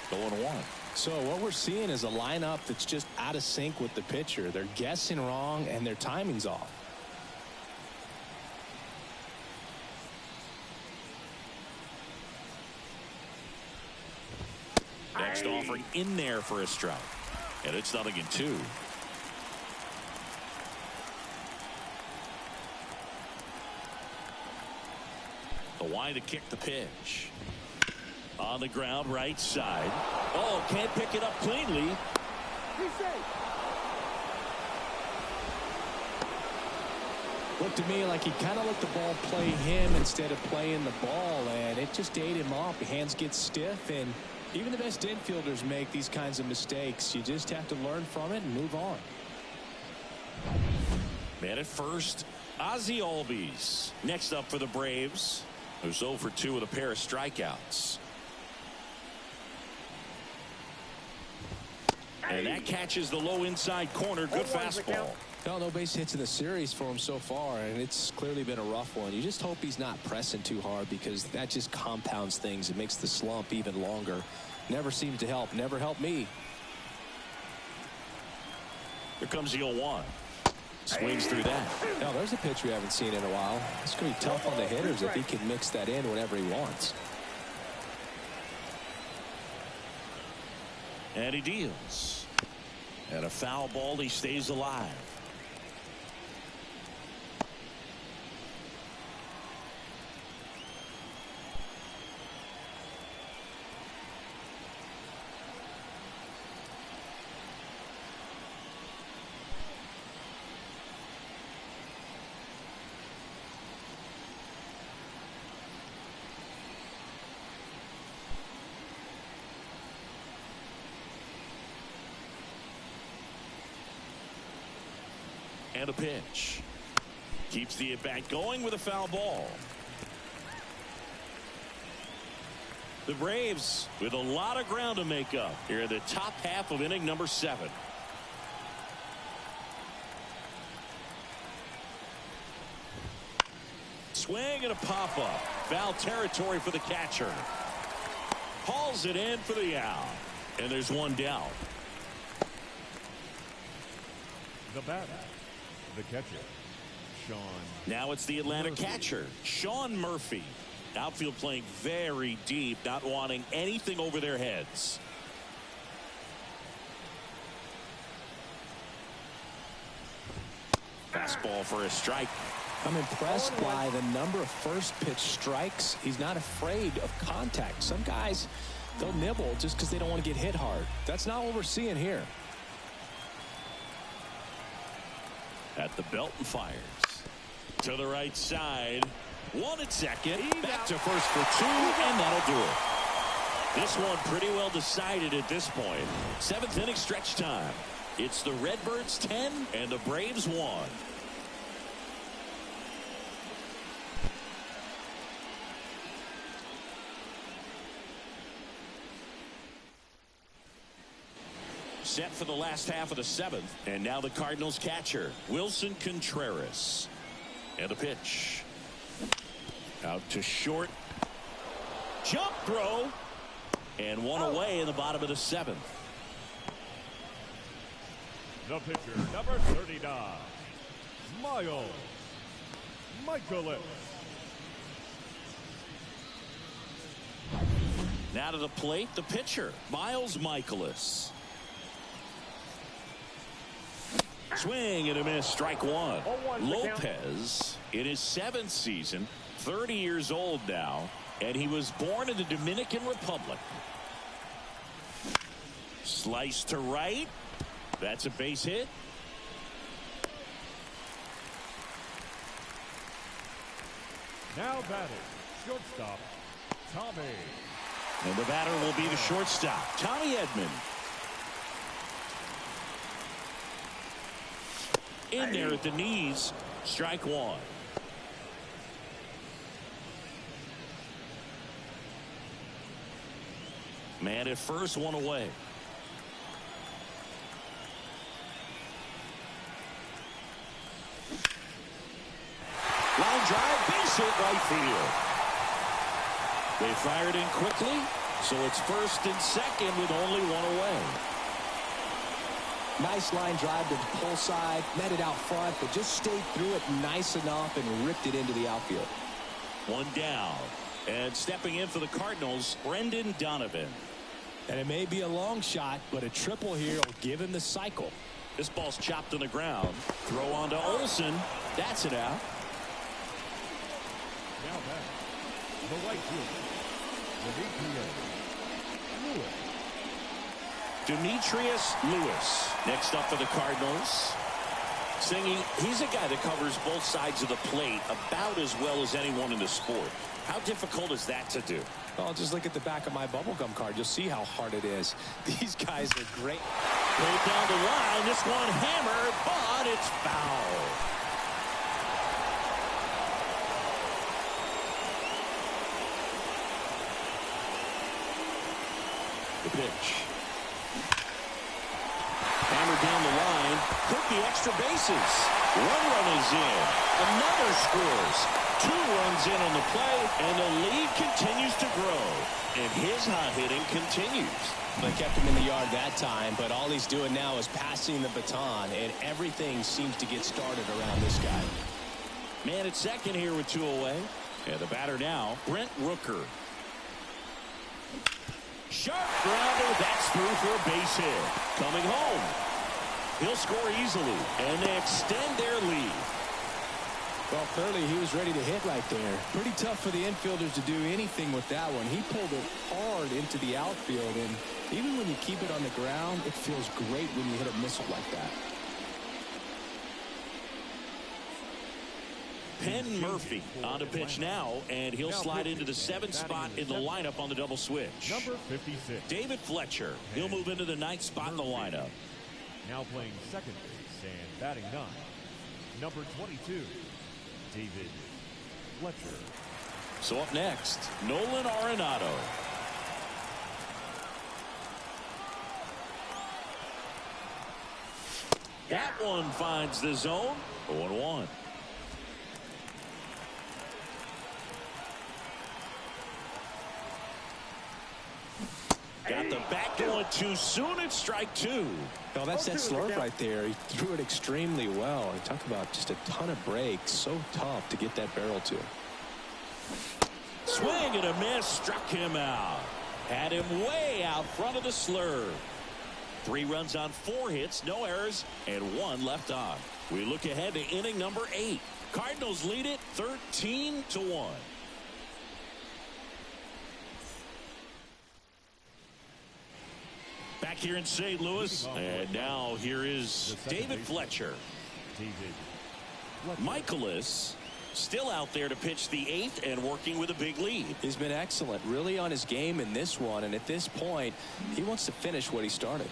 0-1. So what we're seeing is a lineup that's just out of sync with the pitcher. They're guessing wrong, and their timing's off. Next offering in there for a strike. And it's 0-2. The wind to kick the pitch. On the ground, right side. Oh, can't pick it up cleanly. He's safe. Looked to me like he kind of let the ball play him instead of playing the ball, and it just ate him off. The hands get stiff, and even the best infielders make these kinds of mistakes. You just have to learn from it and move on. Man at first, Ozzie Albies. Next up for the Braves, who's 0 for 2 with a pair of strikeouts. And that catches the low inside corner. Good fastball. No base hits in the series for him so far, and it's clearly been a rough one. You just hope he's not pressing too hard, because that just compounds things. It makes the slump even longer. Never seems to help. Never helped me. Here comes the 0-1. Swings through that. Now there's a pitch we haven't seen in a while. It's going to be tough on the hitters if he can mix that in whenever he wants. And he deals. And a foul ball. He stays alive. And a pitch. Keeps the at-bat going with a foul ball. The Braves with a lot of ground to make up here in the top half of inning number 7. Swing and a pop-up. Foul territory for the catcher. Hauls it in for the out. And there's one down. The batter, the catcher, Sean. Now it's the Atlanta catcher, Sean Murphy. Outfield playing very deep, not wanting anything over their heads. Fastball for a strike. I'm impressed by the number of first pitch strikes. He's not afraid of contact. Some guys, they'll nibble just because they don't want to get hit hard. That's not what we're seeing here. At the belt and fires. To the right side. One at second. Back to first for two, and that'll do it. This one pretty well decided at this point. 7th inning stretch time. It's the Redbirds 10 and the Braves 1. Set for the last half of the 7th. And now the Cardinals catcher, Wilson Contreras. And the pitch. Out to short. Jump throw. And one away in the bottom of the 7th. The pitcher, number 39, Miles Michaelis. Now to the plate, the pitcher, Miles Michaelis. Swing and a miss, strike one. Lopez, in his 7th season, 30 years old now, and he was born in the Dominican Republic. Slice to right. That's a base hit. Now batting, shortstop, Tommy. And the batter will be the shortstop, Tommy Edman. In there at the knees, strike one. Man at first, one away. Line drive, base hit right field. They fired in quickly, so it's first and second with only one away. Nice line drive to the pull side, met it out front, but just stayed through it nice enough and ripped it into the outfield. One down, and stepping in for the Cardinals, Brendan Donovan. And it may be a long shot, but a triple here will give him the cycle. This ball's chopped on the ground. Throw on to Olsen. That's it out. Now back, the right fielder, Demetrius Lewis. Next up for the Cardinals. Singing, he's a guy that covers both sides of the plate about as well as anyone in the sport. How difficult is that to do? Well, just look at the back of my bubblegum card. You'll see how hard it is. These guys are great. Pulled down the line. This one hammered, but it's foul. The pitch. Hammered down the line. Took the extra bases. One run is in. Another scores. 2 runs in on the play, and the lead continues to grow. And his hot hitting continues. They kept him in the yard that time, but all he's doing now is passing the baton, and everything seems to get started around this guy. Man at second here with 2 away. And the batter now, Brent Rooker. Sharp grounder, that's through for a base hit. Coming home. He'll score easily, and they extend their lead. Well, clearly he was ready to hit right there. Pretty tough for the infielders to do anything with that one. He pulled it hard into the outfield, and even when you keep it on the ground, it feels great when you hit a missile like that. Penn Murphy on the pitch now, and he'll slide into the 7th spot in the lineup on the double switch. number 56. David Fletcher, he'll move into the 9th spot in the lineup. Now playing second base and batting 9, number 22, David Fletcher. So up next, Nolan Arenado. That one finds the zone. 0-1. Got the back going too soon. It's strike 2. Well, that's that slurve right there. He threw it extremely well. He talked about just a ton of breaks. So tough to get that barrel to. Swing and a miss. Struck him out. Had him way out front of the slurve. 3 runs on 4 hits, no errors, and 1 left on. We look ahead to inning number 8. Cardinals lead it 13-1. Back here in St. Louis, and now here is David Fletcher. David Michaelis still out there to pitch the 8th and working with a big lead. He's been excellent, really on his game in this one, and at this point he wants to finish what he started.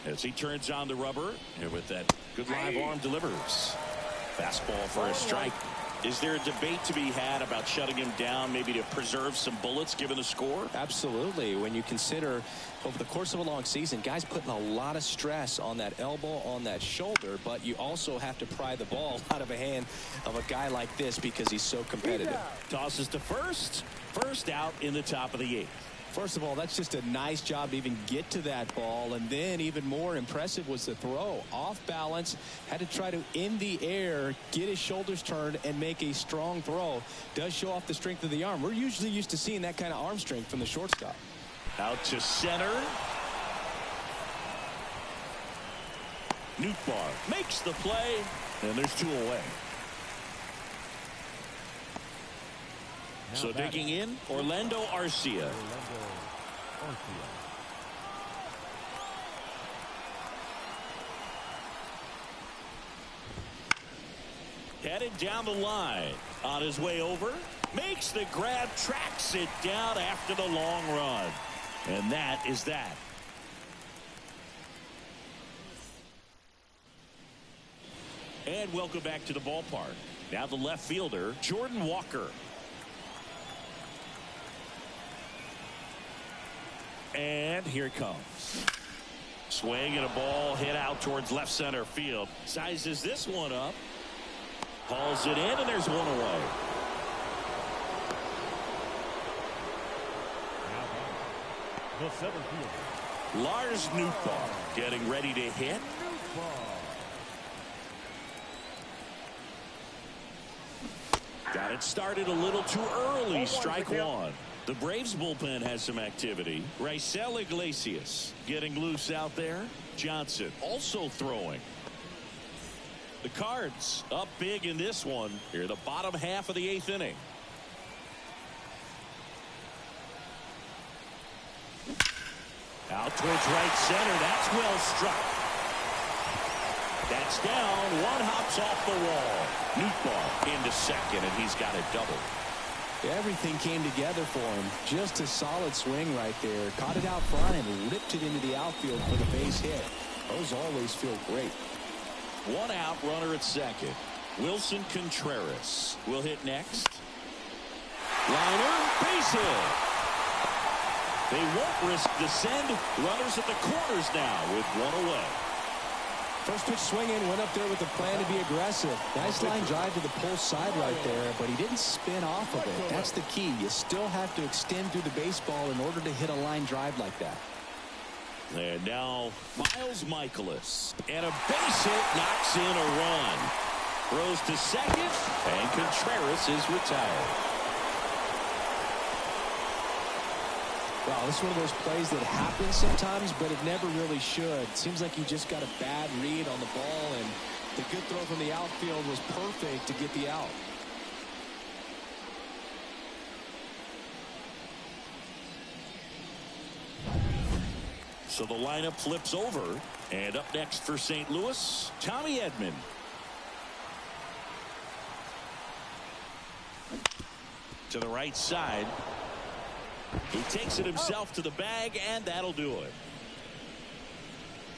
As he turns on the rubber, and with that good live arm delivers. Fastball for a strike. Is there a debate to be had about shutting him down, maybe to preserve some bullets given the score? Absolutely. When you consider over the course of a long season, guys putting a lot of stress on that elbow, on that shoulder, but you also have to pry the ball out of a hand of a guy like this because he's so competitive. Tosses to first. First out in the top of the 8th. First of all, that's just a nice job to even get to that ball, and then even more impressive was the throw. Off balance, had to try to in the air get his shoulders turned and make a strong throw. Does show off the strength of the arm. We're usually used to seeing that kind of arm strength from the shortstop. Out to center. Nootbaar makes the play, and there's 2 away. So digging in, Orlando Arcia. Headed down the line. On his way over. Makes the grab. Tracks it down after the long run. And that is that. And welcome back to the ballpark. Now the left fielder, Jordan Walker. And here it comes. Swing and a ball hit out towards left center field. Sizes this one up. Hauls it in, and there's 1 away. The center fielder, Lars Nootbaar getting ready to hit. Got it started a little too early. Strike 1. The Braves bullpen has some activity. Raisel Iglesias getting loose out there. Johnson also throwing. The Cards up big in this one. Here the bottom half of the 8th inning. Out towards right center. That's well struck. That's down. 1 hops off the wall. Nootbaar into second, and he's got a double. Everything came together for him. Just a solid swing right there. Caught it out front and ripped it into the outfield for the base hit. Those always feel great. 1 out, runner at second. Wilson Contreras will hit next. Liner, base hit. They won't risk the send. Runners at the corners now with 1 away. First pitch swinging, went up there with the plan to be aggressive. Nice line drive to the pull side right there, but he didn't spin off of it. That's the key. You still have to extend through the baseball in order to hit a line drive like that. And now Miles Michaelis. And a base hit knocks in a run. Throws to second, and Contreras is retired. Wow, this is one of those plays that happens sometimes, but it never really should. Seems like he just got a bad read on the ball, and the good throw from the outfield was perfect to get the out. So the lineup flips over, and up next for St. Louis, Tommy Edman. To the right side. He takes it himself to the bag, and that'll do it.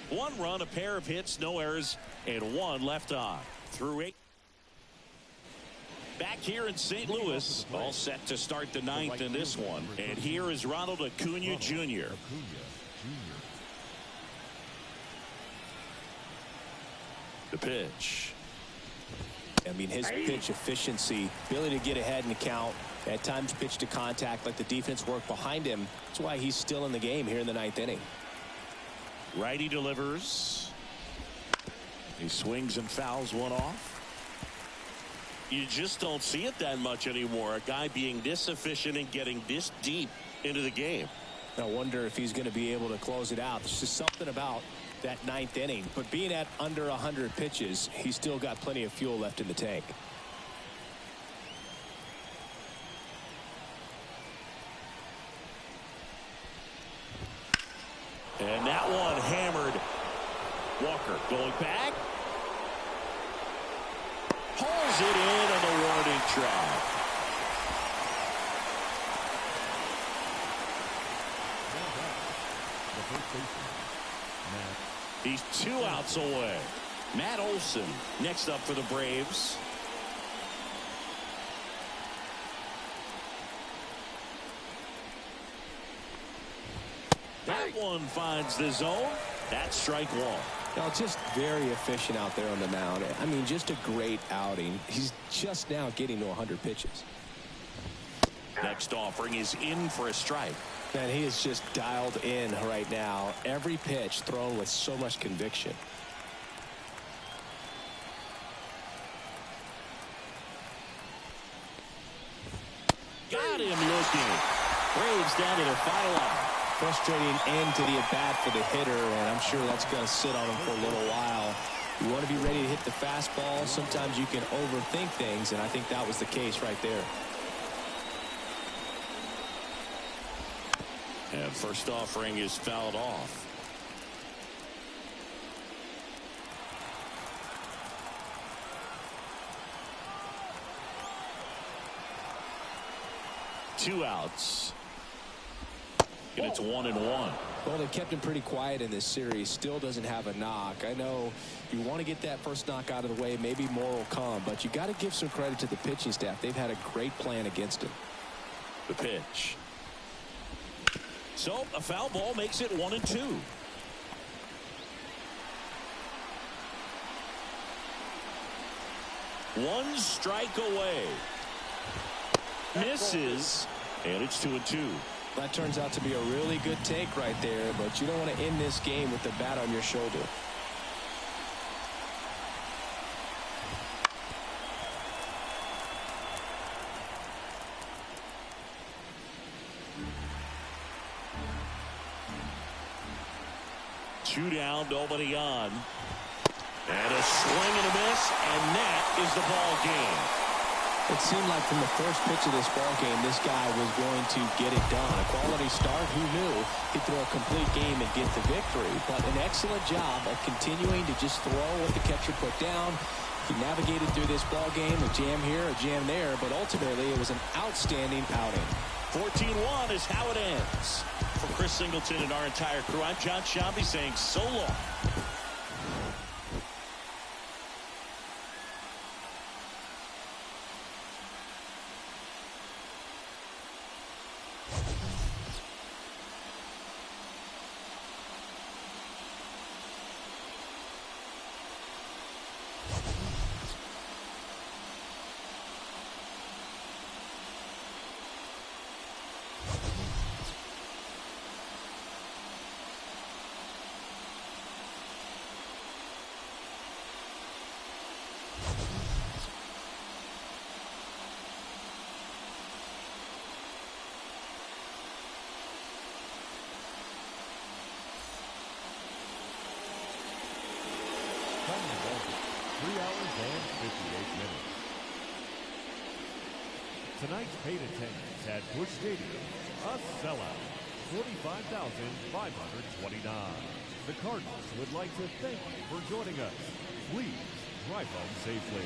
1 run, a pair of hits, no errors, and 1 left on. Through 8. Back here in St. Louis, all set to start the 9th in this one. And here is Ronald Acuna Jr. The pitch. I mean, his pitch efficiency, ability to get ahead in the count, at times pitch to contact, like the defense work behind him. That's why he's still in the game here in the 9th inning. Righty delivers. He swings and fouls 1 off. You just don't see it that much anymore. A guy being this efficient and getting this deep into the game. I wonder if he's going to be able to close it out. There's just something about that 9th inning, but being at under 100 pitches, he's still got plenty of fuel left in the tank. Walker going back. Pulls it in on the warning track. He's 2 outs away. Matt Olson next up for the Braves. That one finds the zone. That's strike 1. Now, just very efficient out there on the mound. I mean, just a great outing. He's just now getting to 100 pitches. Next offering is in for a strike. And he is just dialed in right now. Every pitch thrown with so much conviction. Got him looking. Braves down to their final out. Frustrating end to the at-bat for the hitter, and I'm sure that's going to sit on him for a little while. You want to be ready to hit the fastball. Sometimes you can overthink things, and I think that was the case right there. And first offering is fouled off. Two outs. And it's 1-1. Well, they've kept him pretty quiet in this series. Still doesn't have a knock. I know you want to get that first knock out of the way. Maybe more will come, but you got to give some credit to the pitching staff. They've had a great plan against him. The pitch. So a foul ball makes it 1-2. One strike away. Misses. And it's 2-2. That turns out to be a really good take right there, but you don't want to end this game with the bat on your shoulder. Two down, nobody on. And a swing and a miss, and that is the ball game. It seemed like from the first pitch of this ball game, this guy was going to get it done. A quality start, who knew he'd throw a complete game and get the victory. But an excellent job of continuing to just throw what the catcher put down. He navigated through this ball game, a jam here, a jam there, but ultimately it was an outstanding outing. 14-1 is how it ends. For Chris Singleton and our entire crew, I'm John Shambi saying so long. Tonight's paid attendance at Busch Stadium, a sellout, 45,529. The Cardinals would like to thank you for joining us. Please drive home safely.